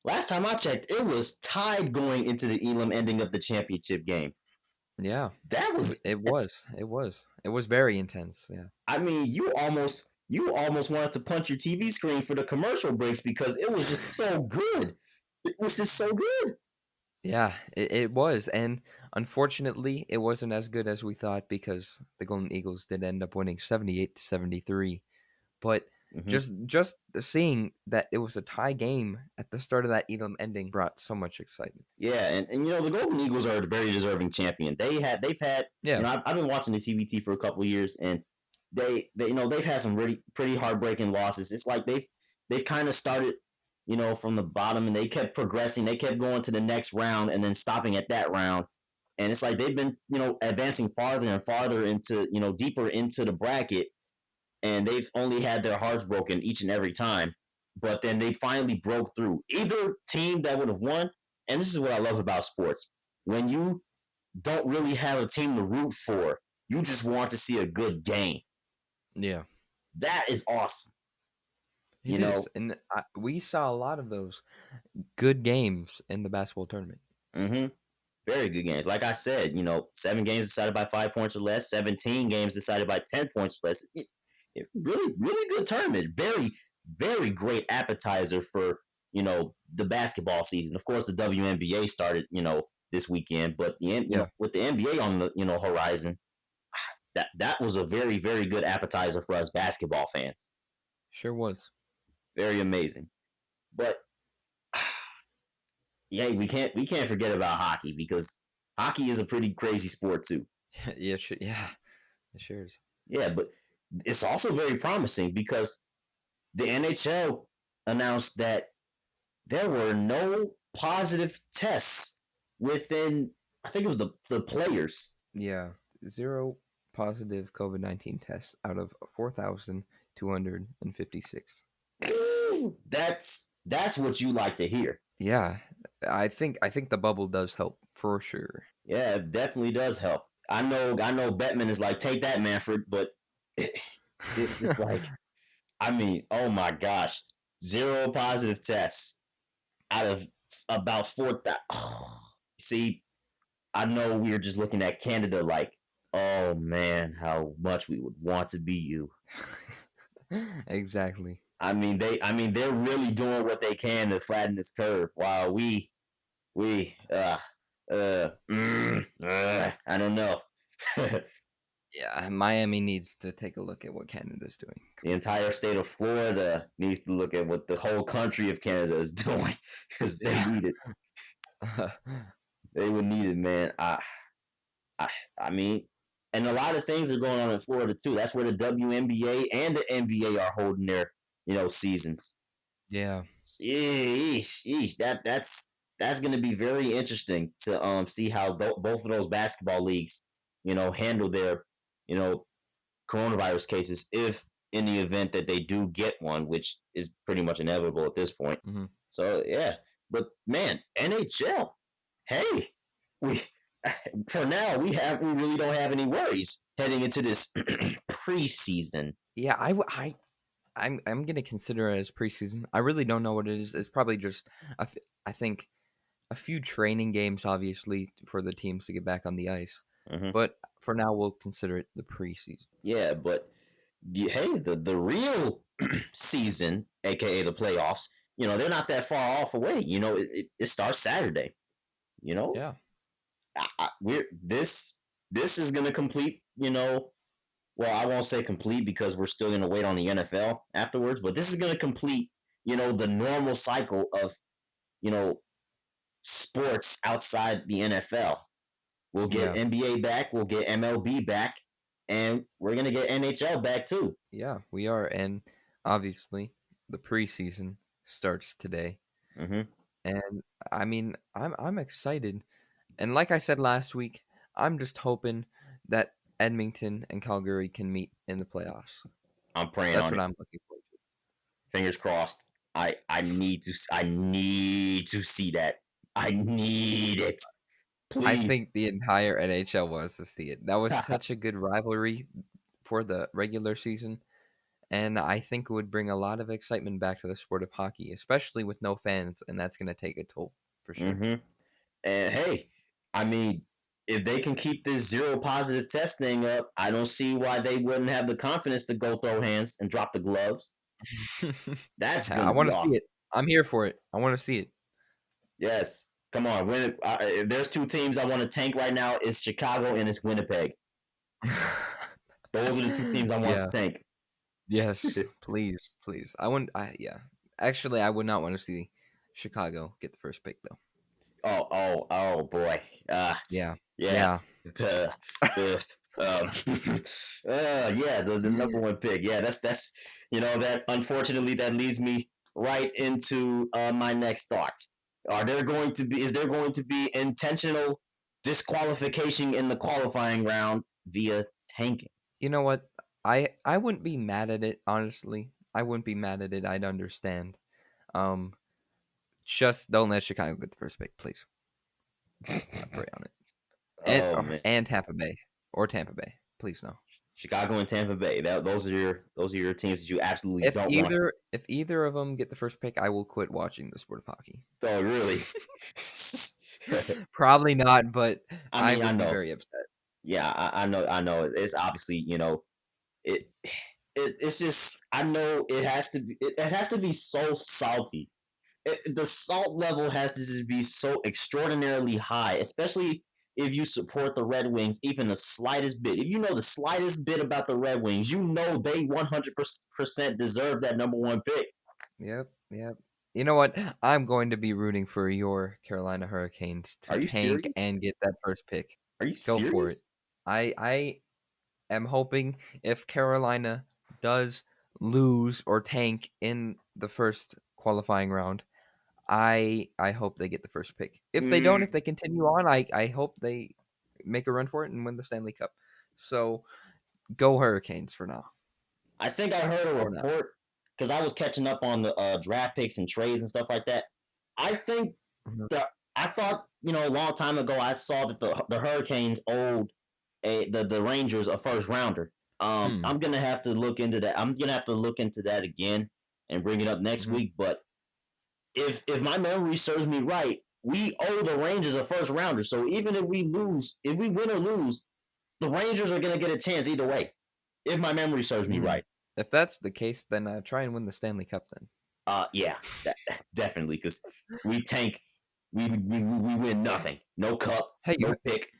last time I checked, it was tied going into the Elam ending of the championship game. Yeah, That was it was very intense. Yeah, I mean, you almost wanted to punch your TV screen for the commercial breaks because it was just so good. It was just so good. yeah, it was, and unfortunately, it wasn't as good as we thought because the Golden Eagles did end up winning 78-73. But Mm-hmm. just seeing that it was a tie game at the start of that Elam ending brought so much excitement. Yeah, and the Golden Eagles are a very deserving champion. They've had Yeah, I've been watching the TBT for a couple of years, and they've had some really pretty heartbreaking losses. It's like they've kind of started from the bottom, and they kept progressing. They kept going to the next round, and then stopping at that round. And it's like they've been advancing farther and farther into deeper into the bracket, and they've only had their hearts broken each and every time. But then they finally broke through. Either team that would have won, and this is what I love about sports: when you don't really have a team to root for, you just want to see a good game. yeah. That is awesome. It You know. is, and we saw a lot of those good games in the basketball tournament. Mm-hmm. Very good games. Like I said, 7 games decided by 5 points or less, 17 games decided by 10 points or less. Really, really good tournament. Very, very great appetizer for, the basketball season. Of course, the WNBA started, this weekend, but Yeah, with the NBA on the, horizon, that was a very, very good appetizer for us basketball fans. sure was. Very amazing. But yeah, we can't forget about hockey because hockey is a pretty crazy sport too. Yeah, yeah, it sure is. Yeah, but it's also very promising because the NHL announced that there were no positive tests within, I think it was the players. Yeah, 0 positive COVID-19 tests out of 4,256. That's what you like to hear. Yeah, I think the bubble does help for sure. Yeah, it definitely does help. I know Bettman is like, take that, Manfred, but it's like, I mean, oh my gosh, 0 positive tests out of about 4,000. Oh, see, I know we were just looking at Canada like, oh man, how much we would want to be you. Exactly. They're really doing what they can to flatten this curve, while we I don't know. Yeah, Miami needs to take a look at what Canada's doing. The entire state of Florida needs to look at what the whole country of Canada is doing, because they Yeah. need it. They would need it, man. I, I mean, and a lot of things are going on in Florida too. That's where the WNBA and the NBA are holding their, seasons. Yeah. That's going to be very interesting to see how both of those basketball leagues, handle their, you know, coronavirus cases, if in the event that they do get one, which is pretty much inevitable at this point. Hmm. So yeah, but man, NHL, hey, we for now we really don't have any worries heading into this preseason. Yeah, I'm gonna consider it as preseason. I really don't know what it is. It's probably just I think a few training games, obviously, for the teams to get back on the ice. Mm-hmm. But for now, we'll consider it the preseason. Yeah, but hey, the real season, aka the playoffs, they're not that far off away. It starts Saturday. You know, Yeah. we're this is gonna complete. Well, I won't say complete because we're still gonna wait on the NFL afterwards, but this is gonna complete, the normal cycle of, you know sports outside the NFL. We'll get Yeah. NBA back, we'll get MLB back, and we're gonna get NHL back too. Yeah, we are. And obviously, the preseason starts today. Mm-hmm. And I mean, I'm excited. And like I said last week, I'm just hoping that Edmonton and Calgary can meet in the playoffs. I'm praying That's on what it. I'm looking forward to. Fingers crossed. I need to see that. I need it. I Please. think the entire NHL wants to see it. That was such a good rivalry for the regular season, and I think it would bring a lot of excitement back to the sport of hockey, especially with no fans, and that's going to take a toll for sure. Mm-hmm. And hey, I mean, if they can keep this 0 positive test thing up, I don't see why they wouldn't have the confidence to go throw hands and drop the gloves. That's I gonna want be to see awesome. it. I'm here for it. I want to see it. Yes, come on. If there's two teams I want to tank right now, it's Chicago and it's Winnipeg. Those are the two teams I want Yeah. to tank. Yes. Please. Please. I wouldn't. Yeah. Actually, I would not want to see Chicago get the first pick, though. Oh boy. Yeah. Yeah. Yeah. Uh, the yeah, the number one pick. Yeah, that's that unfortunately that leads me right into my next thoughts. Is there going to be intentional disqualification in the qualifying round via tanking? You know what? I wouldn't be mad at it, honestly. I wouldn't be mad at it. I'd understand. Um, just don't let Chicago get the first pick, please. I pray on it. And Oh man, and Tampa Bay, please no. Chicago and Tampa Bay. Those are your teams that you absolutely don't want. If either of them get the first pick, I will quit watching the sport of hockey. Oh really? Probably not, but I I mean, I would be know. very upset. Yeah, I know. It's obviously, it, it's just, I know it has to be so salty. The salt level has to just be so extraordinarily high, especially if you support the Red Wings even the slightest bit. If you know the slightest bit about the Red Wings, you know they 100% deserve that number one pick. Yep, yep. You know what? I'm going to be rooting for your Carolina Hurricanes to Are you tank serious? and get that first pick. Are you Go for it. serious? I am hoping if Carolina does lose or tank in the first qualifying round, I hope they get the first pick. If they don't, if they continue on, I hope they make a run for it and win the Stanley Cup. So go Hurricanes for now. I think I heard a For now. report because I was catching up on the draft picks and trades and stuff like that. I think Mhm. that I thought a long time ago I saw that the Hurricanes owed the Rangers a first rounder. Hmm. I'm gonna have to look into that. I'm gonna have to look into that again and bring it up next Mhm. week. But if my memory serves me right, we owe the Rangers a first rounder. So even if we lose, if we win or lose, the Rangers are gonna get a chance either way. If my memory serves me Hmm. right. If that's the case, then try and win the Stanley Cup then. Yeah, definitely because we tank, we win nothing, no cup, Hey, no pick,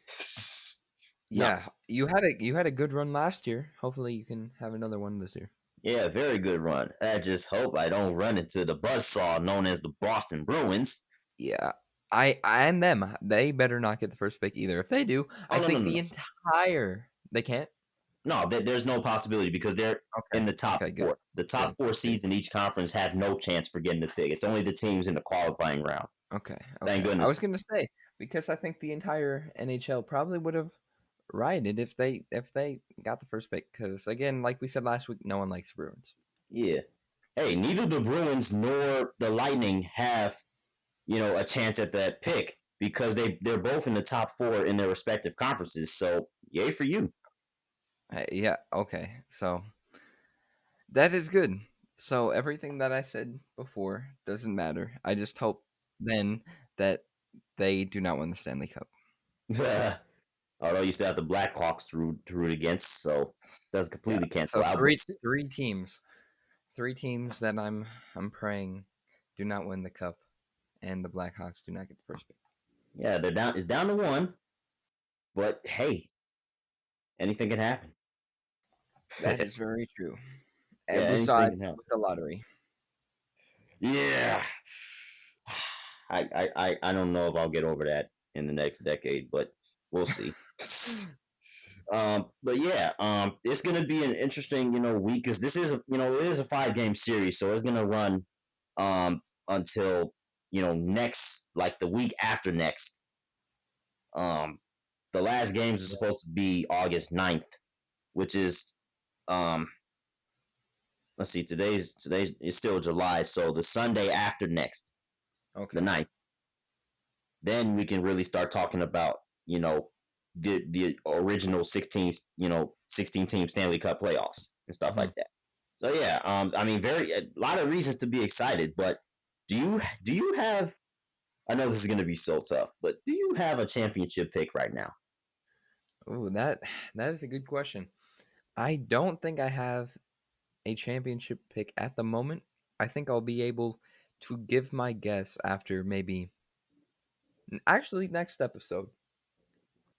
no. yeah, you had a good run last year. Hopefully, you can have another one this year. Yeah, very good run. I just hope I don't run into the buzzsaw known as the Boston Bruins. Yeah, I and them, they better not get the first pick either. If they do, Oh I no no think no the no entire they can't. no. There's no possibility because they're Okay, in the top okay, good, four. The top good, four good. seeds in each conference have no chance for getting the pick. It's only the teams in the qualifying round. Okay, Thank okay. I goodness. was gonna say because I think the entire NHL probably would have rioted if they got the first pick. Because again, like we said last week, no one likes Bruins. Yeah. Hey, neither the Bruins nor the Lightning have a chance at that pick because they're both in the top four in their respective conferences. So yay for you. Yeah, okay. So that is good. So everything that I said before doesn't matter. I just hope then that they do not win the Stanley Cup. Although you still have the Blackhawks to root against, so doesn't Yeah. completely cancel So out. But three teams that I'm praying do not win the cup, and the Blackhawks do not get the first pick. yeah, they're down. It's down to one. But hey, anything can happen. That is very true. Yeah, And we saw anything it can happen. with the lottery. Yeah. I don't know if I'll get over that in the next decade, but we'll see. But yeah, it's gonna be an interesting, week because this is, it is a 5 game series, so it's gonna run, until next, like the week after next. Um, the last games are supposed to be August 9th, which is, um, let's see, today's is still July, so the Sunday after next, the Okay. 9th, then we can really start talking about, the original 16 team Stanley Cup playoffs and stuff Hmm. like that. So yeah, I mean, a lot of reasons to be excited. But do you have? I know this is going to be so tough, but do you have a championship pick right now? Oh, that is a good question. I don't think I have a championship pick at the moment. I think I'll be able to give my guess after maybe actually next episode.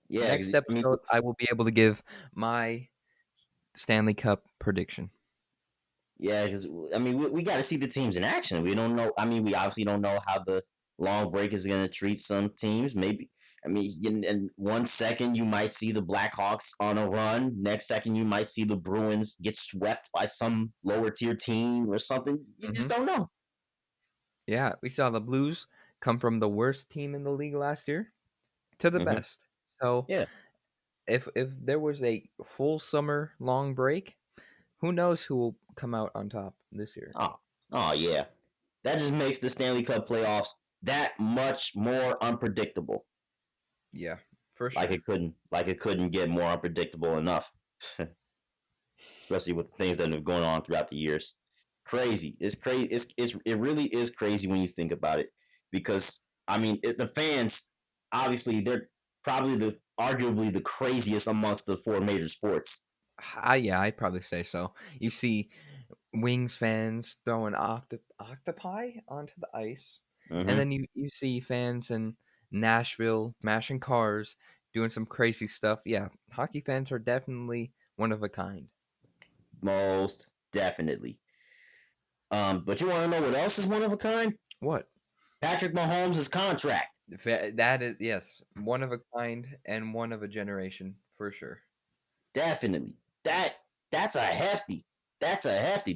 Yeah, Next 'cause, I mean, episode I will be able to give my Stanley Cup prediction. yeah, because I mean, we got to see the teams in action. We don't know. I mean, we obviously don't know how the long break is going to treat some teams. Maybe, I mean, in 1 second you might see the Blackhawks on a run. Next second you might see the Bruins get swept by some lower tier team or something. You Hmm. just don't know. Yeah, we saw the Blues come from the worst team in the league last year to the Hmm. best. So Yeah. if there was a full summer long break, who knows who will come out on top this year? Oh, oh yeah. That just makes the Stanley Cup playoffs that much more unpredictable. Yeah, for Like sure. it couldn't get more unpredictable enough. Especially with things that have gone on throughout the years. Crazy. It's crazy. It really is crazy when you think about it, because I mean the fans obviously they're probably the arguably the craziest amongst the four major sports. Yeah, I'd probably say so. You see Wings fans throwing octopi onto the ice, and Hmm. then you see fans in Nashville smashing cars, doing some crazy stuff. Yeah, hockey fans are definitely one of a kind. Most definitely. But you want to know what else is one of a kind? What? Patrick Mahomes' contract. That is, yes, one of a kind and one of a generation for sure. Definitely. That's a hefty. that's a hefty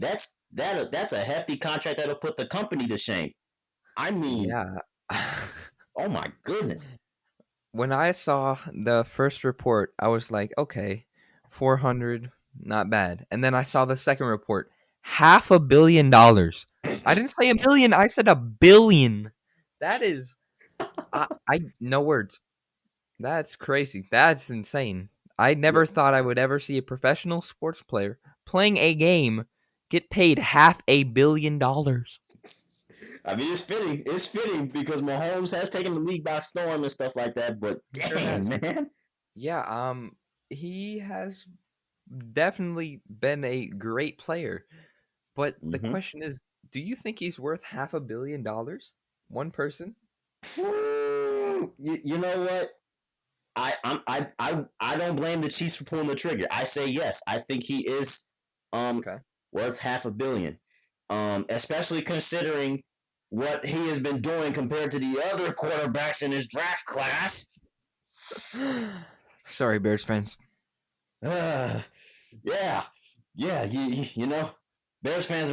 contract that'll put the company to shame. I mean, Yeah. oh my goodness. When I saw the first report, I was like, okay, 400, not bad. And then I saw the second report, $500 million. I didn't say a million, I said $1 billion. That is, I no words. That's crazy. That's insane. I never thought I would ever see a professional sports player playing a game get paid $500 million. I mean, it's fitting. It's fitting because Mahomes has taken the league by storm and stuff like that. But He sure dang, has. man. Yeah, he has definitely been a great player. But the Mm-hmm. question is, do you think he's worth $500 million? One person? You know what? I don't blame the Chiefs for pulling the trigger. I say yes. I think he is um Okay. worth $500 million. Especially considering what he has been doing compared to the other quarterbacks in his draft class. Sorry, Bears fans. Uh, yeah, yeah. You know, Bears fans,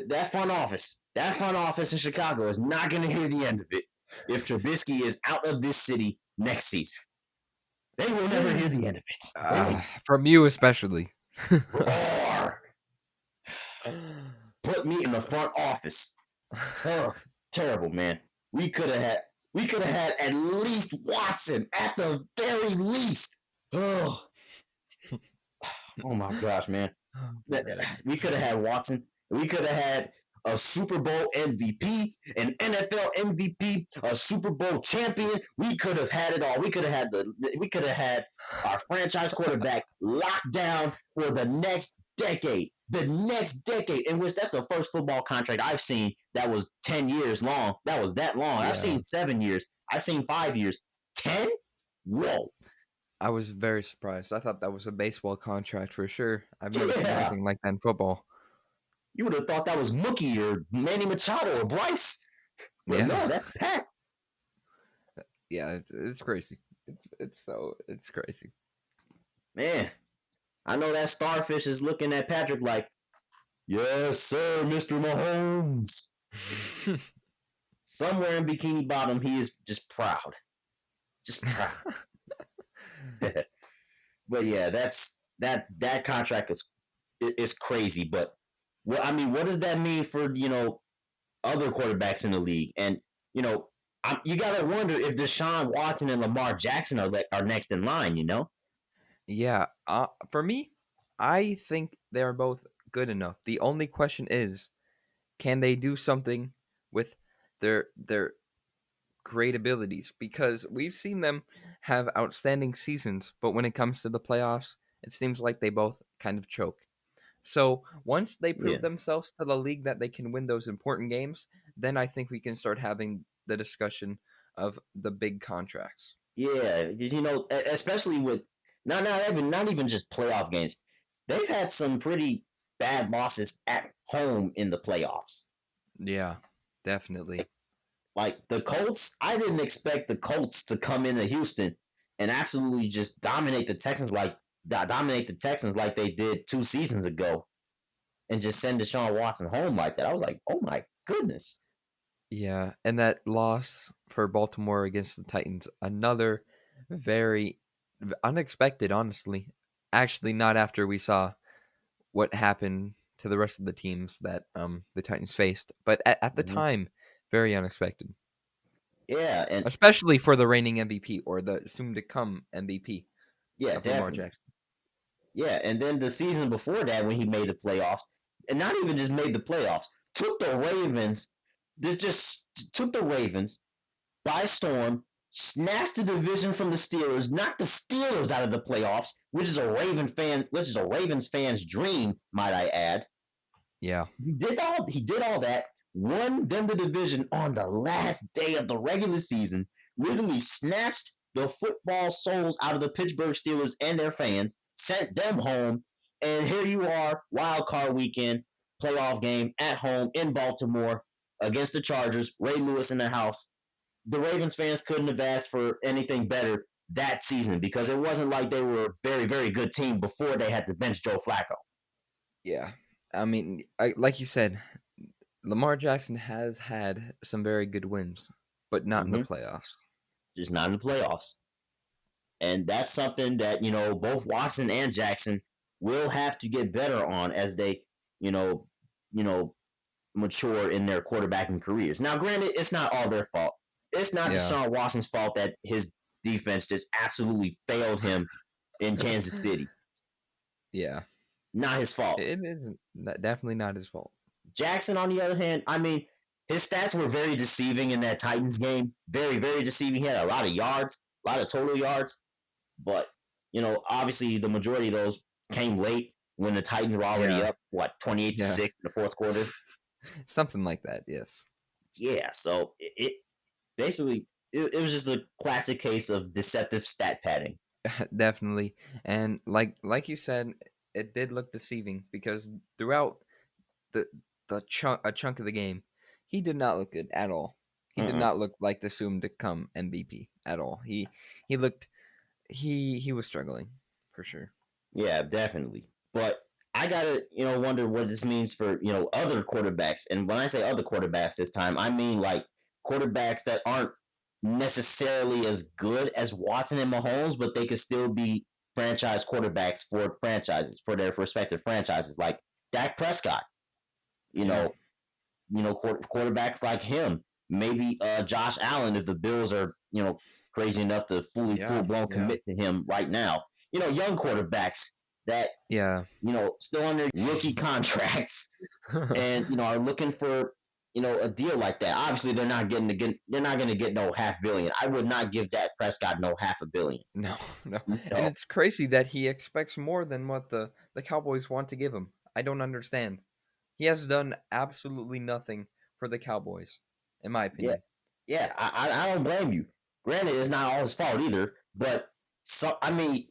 that front office in Chicago is not going to hear the end of it if Trubisky is out of this city next season. They will never hear the end of it. They will From you especially. roar. Put me in the front office. Oh, terrible, man. We could have had at least Watson at the very least. Oh, oh my gosh, man. Oh, man. We could have had Watson. We could have had a Super Bowl MVP, an NFL MVP, a Super Bowl champion. We could have had it all. We could have had our franchise quarterback locked down for the next decade. The next decade, in which that's the first football contract I've seen that was 10 years long. That was that long. I've Yeah. seen 7 years. I've seen 5 years. 10? Whoa. I was very surprised. I thought that was a baseball contract for sure. I've never seen Yeah. anything like that in football. You would have thought that was Mookie or Manny Machado or Bryce. But Yeah. no, that's Pat. Yeah, it's crazy. It's crazy. Man, I know that starfish is looking at Patrick like, yes, sir, Mr. Mahomes. Somewhere in Bikini Bottom, he is just proud. Just proud. But yeah, that contract is crazy. But what does that mean for other quarterbacks in the league? And you know, you gotta wonder if Deshaun Watson and Lamar Jackson are next in line. Yeah, for me, I think they are both good enough. The only question is, can they do something with their great abilities? Because we've seen them have outstanding seasons, but when it comes to the playoffs, it seems like they both kind of choke. So once they Yeah. prove themselves to the league that they can win those important games, then I think we can start having the discussion of the big contracts. Yeah, especially with not even just playoff games. They've had some pretty bad losses at home in the playoffs. Yeah, definitely. Like the Colts, I didn't expect the Colts to come into Houston and absolutely just dominate the Texans like they did 2 seasons ago, and just send Deshaun Watson home like that. I was like, oh my goodness. Yeah, and that loss for Baltimore against the Titans, another very unexpected, honestly. Actually, not after we saw what happened to the rest of the teams that the Titans faced, but at the Hmm. time, very unexpected, Yeah, and especially for the reigning MVP or the soon to come MVP yeah, of Lamar definitely. Jackson. Yeah, and then the season before that, when he made the playoffs, and not even just made the playoffs, took the Ravens, took the Ravens by storm, snatched the division from the Steelers, knocked the Steelers out of the playoffs, which is a Ravens fan's dream, might I add. Yeah, He did all that, won them the division on the last day of the regular season, literally snatched the football souls out of the Pittsburgh Steelers and their fans, sent them home, and here you are, wild card weekend, playoff game at home in Baltimore against the Chargers, Ray Lewis in the house. The Ravens fans couldn't have asked for anything better that season because it wasn't like they were a very, very good team before they had to bench Joe Flacco. Yeah. I mean, like you said, Lamar Jackson has had some very good wins, but not in the Hmm. playoffs. Just not in the playoffs. And that's something that, both Watson and Jackson will have to get better on as they, you know, you know, mature in their quarterbacking careers. Now, granted, it's not all their fault. It's not Yeah. Deshaun Watson's fault that his defense just absolutely failed him in Kansas City. Yeah. Not his fault. It is definitely not his fault. Jackson, on the other hand, I mean, his stats were very deceiving in that Titans game. Very, very deceiving. He had a lot of yards, a lot of total yards. But, obviously the majority of those came late when the Titans were already Yeah. up, 28 to Yeah. 6 in the fourth quarter. Something like that. Yes. Yeah, so it basically it was just a classic case of deceptive stat padding. Definitely. And like you said, it did look deceiving because throughout the chunk of the game, he did not look good at all. He did Mm-mm. not look like the soon to come MVP at all. He looked he was struggling for sure. Yeah, definitely. But I gotta, wonder what this means for, other quarterbacks. And when I say other quarterbacks this time, I mean like quarterbacks that aren't necessarily as good as Watson and Mahomes, but they could still be franchise quarterbacks for franchises, for their respective franchises, like Dak Prescott. You Yeah. know, quarterbacks like him, maybe Josh Allen if the Bills are crazy enough to full Yeah. blown Yeah. commit to him right now. Young quarterbacks that Yeah. still on their rookie contracts and are looking for a deal like that. Obviously, they're not going to get no half billion. I would not give Dak Prescott no half a billion. No, no. And No, it's crazy that he expects more than what the Cowboys want to give him. I don't understand. He has done absolutely nothing for the Cowboys, in my yeah, opinion. yeah, I don't blame you. Granted, it's not all his fault either, but I mean,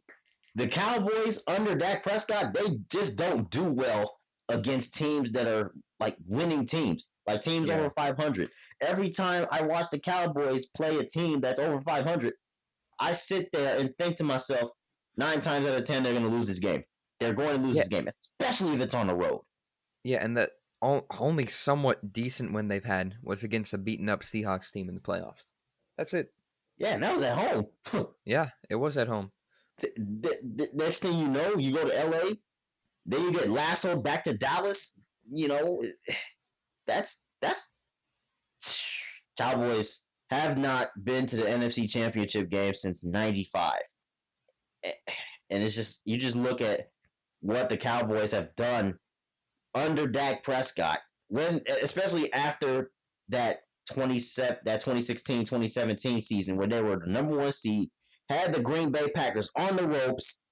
the Cowboys under Dak Prescott, they just don't do well against teams that are like winning teams, like teams over Yeah. 500. Every time I watch the Cowboys play a team that's over 500, I sit there and think to myself, 9 times out of 10, they're going to lose this game. They're going to lose Yeah. this game, especially if it's on the road. Yeah, and that only somewhat decent win they've had was against a beaten up Seahawks team in the playoffs. That's it. Yeah, and that was at home. Yeah, it was at home. Next thing you know, you go to LA, then you get lassoed back to Dallas. You know, that's Cowboys have not been to the NFC Championship game since '95, and it's just you just look at what the Cowboys have done under Dak Prescott when, especially after that 2016-2017 season where they were the number one seed, had the Green Bay Packers on the ropes.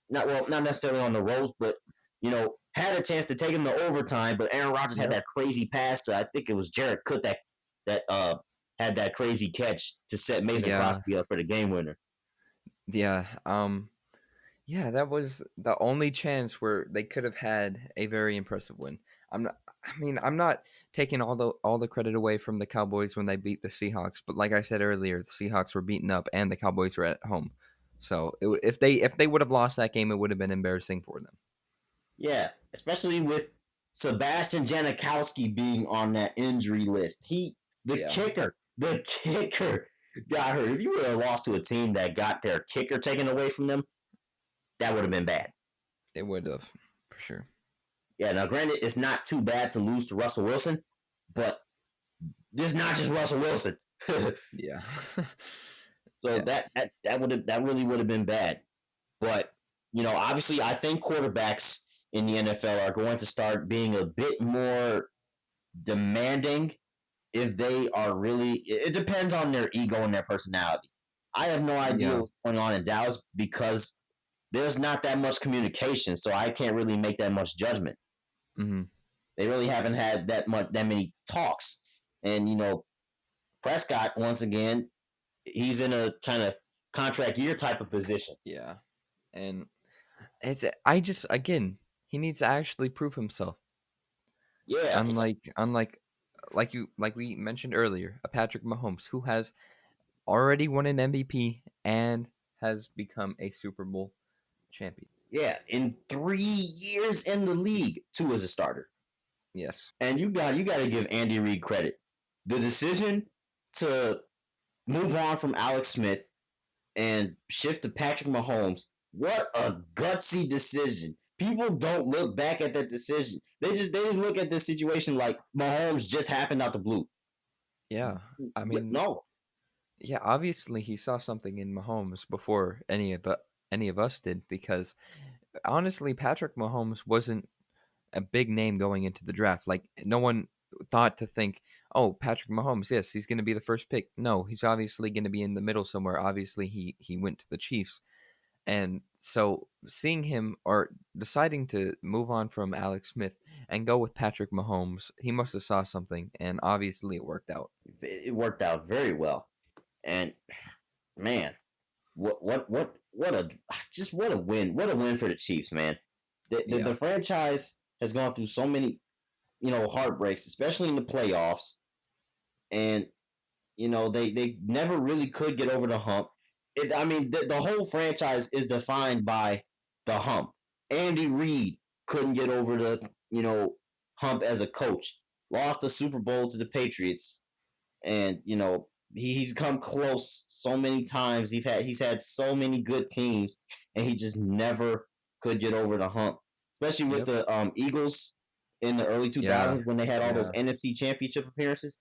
Not necessarily on the ropes, but had a chance to take them to overtime. But Aaron Rodgers had Yep. that crazy pass to, I think it was Jared Cook that had that crazy catch to set Mason Yeah. Crosby up for the game winner. Yeah. Yeah, that was the only chance where they could have had a very impressive win. I'm not taking all the credit away from the Cowboys when they beat the Seahawks, but like I said earlier, the Seahawks were beaten up and the Cowboys were at home. So if they would have lost that game, it would have been embarrassing for them. Yeah, especially with Sebastian Janikowski being on that injury list. The Yeah, kicker, the kicker got hurt. If you would have lost to a team that got their kicker taken away from them, that would have been bad. it would have for sure. Yeah, now granted, it's not too bad to lose to Russell Wilson, but this is not just Russell Wilson. Yeah. So Yeah. that really would have been bad. But obviously, I think quarterbacks in the NFL are going to start being a bit more demanding if they are really. It depends on their ego and their personality. I have no idea Yeah. what's going on in Dallas because there's not that much communication, so I can't really make that much judgment. Hmm. They really haven't had that many talks, and Prescott once again, he's in a kind of contract year type of position. Yeah. And again, he needs to actually prove himself. Yeah, Unlike we mentioned earlier, a Patrick Mahomes who has already won an MVP and has become a Super Bowl champion. Yeah, in 3 years in the league, 2 as a starter. Yes. And you got to give Andy Reid credit. The decision to move on from Alex Smith and shift to Patrick Mahomes. What a gutsy decision. People don't look back at that decision. They just look at this situation like Mahomes just happened out the blue. Yeah. I Yeah, mean, no, yeah, obviously he saw something in Mahomes before any of us did, because honestly Patrick Mahomes wasn't a big name going into the draft. Like, no one thought to think, "Oh, Patrick Mahomes, yes, he's going to be the first pick." No, he's obviously going to be in the middle somewhere. Obviously, he went to the Chiefs. And so seeing him, or deciding to move on from Alex Smith and go with Patrick Mahomes, he must have saw something, and obviously it worked out. it worked out very well. And man, what a win! What a win for the Chiefs, man. The Yeah. franchise has gone through so many heartbreaks, especially in the playoffs, and they never really could get over the hump. I mean, the whole franchise is defined by the hump. Andy Reid couldn't get over the hump as a coach. Lost the Super Bowl to the Patriots, and he's come close so many times. He's had so many good teams, and he just never could get over the hump. Especially with Yep. the Eagles in the early Yeah. 2000s when they had all those Yeah. NFC Championship appearances.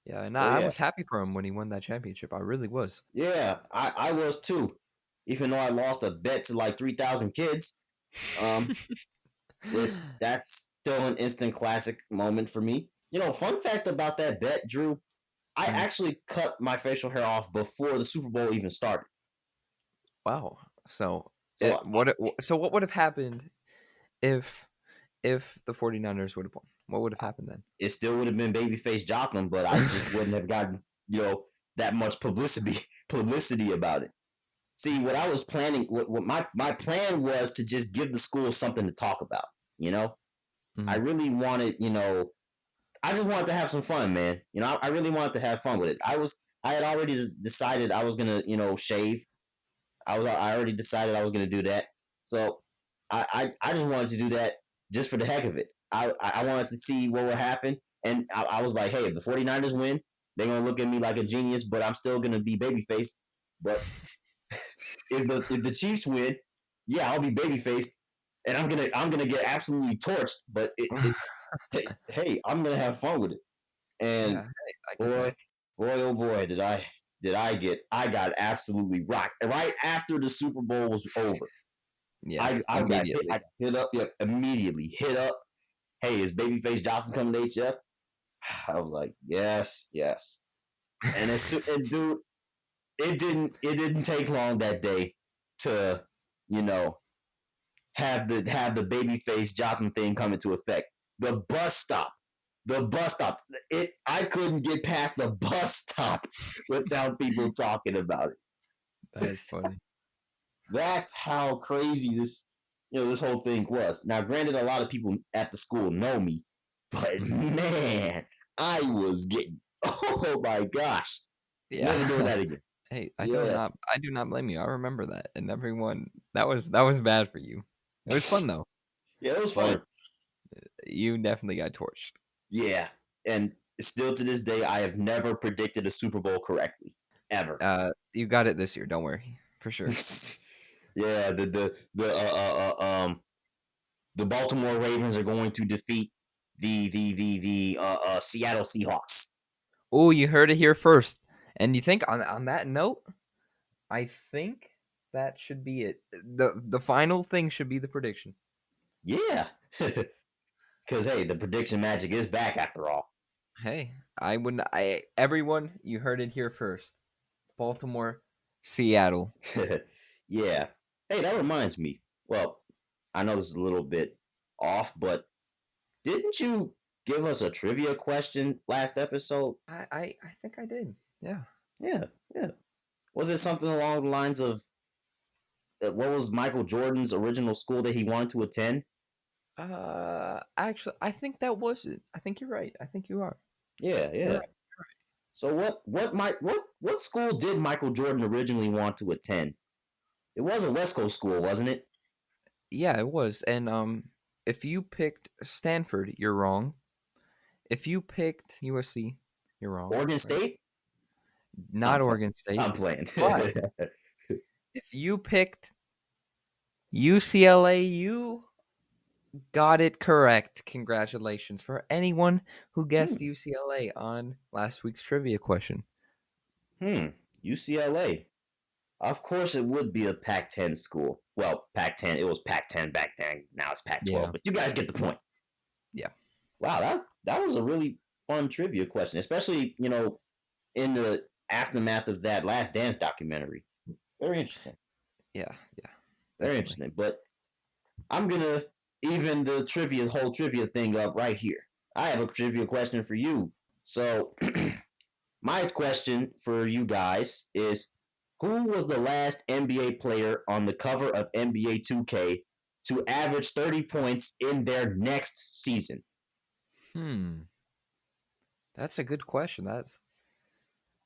Yeah. And So I yeah, was happy for him when he won that championship. I really was. yeah, I was too. Even though I lost a bet to like 3,000 kids, um, which that's still an instant classic moment for me. Fun fact about that bet, Drew. I Mm. actually cut my facial hair off before the Super Bowl even started. Wow. So So so what would have happened if the 49ers would have won? What would have happened then? it still would have been babyface Jotham, but I just wouldn't have gotten that much publicity about it. See, what I was planning, what my plan was to just give the school something to talk about. I Mhm. really wanted, I just wanted to have some fun, man. I really wanted to have fun with it. I had already decided I was gonna, shave. I already decided I was gonna do that. So I just wanted to do that just for the heck of it. I wanted to see what would happen, and I was like, hey, if the 49ers win, they're gonna look at me like a genius, but I'm still gonna be babyface. But if the Chiefs win, yeah, I'll be babyface, and I'm gonna get absolutely torched. But hey, I'm gonna have fun with it. And Yeah, I get boy, that. boy, oh boy, I got absolutely rocked right after the Super Bowl was over. Yeah, I immediately. got hit up, yeah, immediately hit up. Hey, is Babyface Johnson coming to HF? I was like, yes, yes. And dude, it didn't take long that day to you know have the Babyface Jotham thing come into effect. The bus stop, the bus stop. I couldn't get past the bus stop without people talking about it. That is funny. That's how crazy this whole thing was. Now, granted, a lot of people at the school know me, but Mhm. man, I was getting. Oh my gosh, never doing Yeah. that again. Hey, Yeah, I do not blame you. I remember that. And everyone, that was bad for you. It was fun though, yeah, it was but fun. you definitely got torched. Yeah, and still to this day, I have never predicted a Super Bowl correctly, ever. You got it this year, don't worry. For sure. Yeah, the Baltimore Ravens are going to defeat the Seattle Seahawks. Oh, you heard it here first. And you think, on that note, I think that should be it. The final thing should be the prediction. Yeah, because hey, the prediction magic is back after all. Hey, everyone, you heard it here first. Baltimore, Seattle. Yeah. Hey, that reminds me. Well, I know this is a little bit off, but didn't you give us a trivia question last episode? I think I did. Yeah. Yeah, yeah. Was it something along the lines of what was Michael Jordan's original school that he wanted to attend? Actually, I think that was it. I think you're right. I think you are. Yeah, You're yeah. right. So what school did Michael Jordan originally want to attend? It was a West Coast school, wasn't it? Yeah, it was. And if you picked Stanford, you're wrong. If you picked USC, you're wrong. Oregon Right? State? I'm Not playing. Oregon State. I'm playing. But if you picked UCLA, you got it correct. Congratulations for anyone who guessed hmm. UCLA on last week's trivia question. Hmm. UCLA. Of course, it would be a Pac-10 school. Well, Pac-10. It was Pac-10 back then. Now it's Pac-12. Yeah. But you guys get the point. Yeah. Wow, that was a really fun trivia question, especially in the aftermath of that Last Dance documentary. Very interesting. Yeah. Yeah. Very Definitely. interesting. But I'm gonna even the whole trivia thing up right here. I have a trivia question for you. So my question for you guys is, who was the last NBA player on the cover of NBA 2K to average 30 points in their next season? Hmm. That's a good question. That's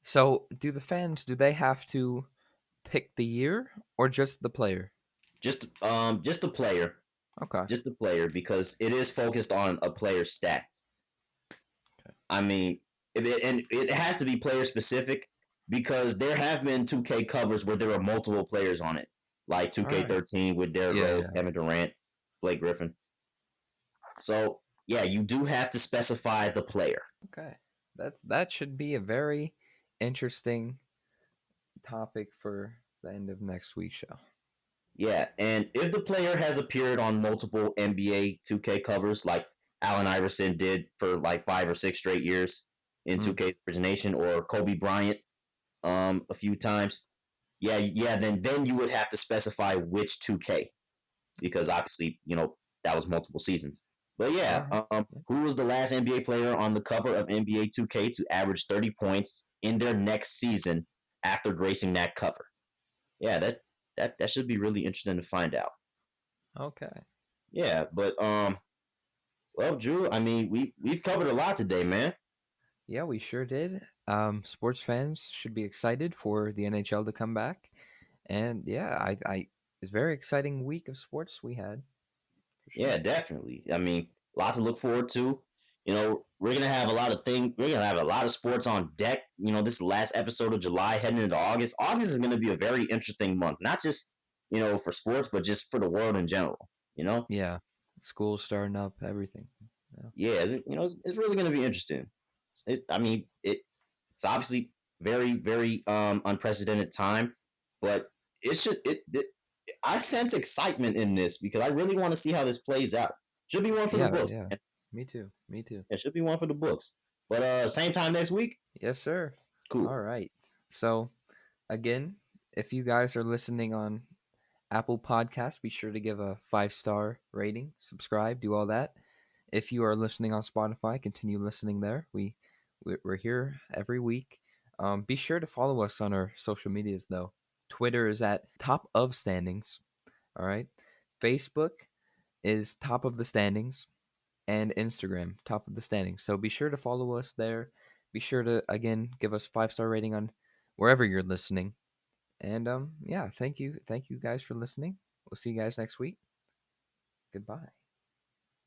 so. Do they have to pick the year or just the player? Just a player, Okay. just a player, because it is focused on a player's stats. Okay. I mean, and it has to be player specific because there have been 2K covers where there are multiple players on it, like All right. 2K13 with Derrick Yeah. Rose, Yeah. Kevin Durant, Blake Griffin. So yeah, you do have to specify the player. Okay. That should be a very interesting topic for the end of next week's show. Yeah, and if the player has appeared on multiple NBA 2K covers, like Allen Iverson did for like 5 or 6 straight years in Mm. 2K's origination, or Kobe Bryant a few times, yeah, then you would have to specify which 2K because obviously that was multiple seasons. But All yeah, right. who was the last NBA player on the cover of NBA 2K to average 30 points in their next season after gracing that cover? Yeah, that should be really interesting to find out. Okay. Yeah, but well, Drew, I mean, we've covered a lot today, man. Yeah, we sure did. Sports fans should be excited for the NHL to come back, and yeah, it's a very exciting week of sports we had for Yeah, sure. definitely. I mean, lots to look forward to. We're gonna have a lot of things. We're gonna have a lot of sports on deck. This is the last episode of July, heading into August. August is gonna be a very interesting month, not just for sports, but just for the world in general. Yeah, school's starting up, everything. Yeah, Yeah, it's really gonna be interesting. I mean, it's obviously very, very unprecedented time, but it should it I sense excitement in this because I really want to see how this plays out. Should be one for the yeah, books. yeah. Me too. Me too. It should be one for the books. But same time next week. Yes, sir. Cool. All right. So again, if you guys are listening on Apple Podcasts, be sure to give a 5-star rating, subscribe, do all that. If you are listening on Spotify, continue listening there. We're here every week. Be sure to follow us on our social medias though. Twitter is at top of standings. All right. Facebook is top of the standings, and Instagram top of the standings. So be sure to follow us there. Be sure to again give us 5-star rating on wherever you're listening. And yeah, thank you guys for listening. We'll see you guys next week. Goodbye.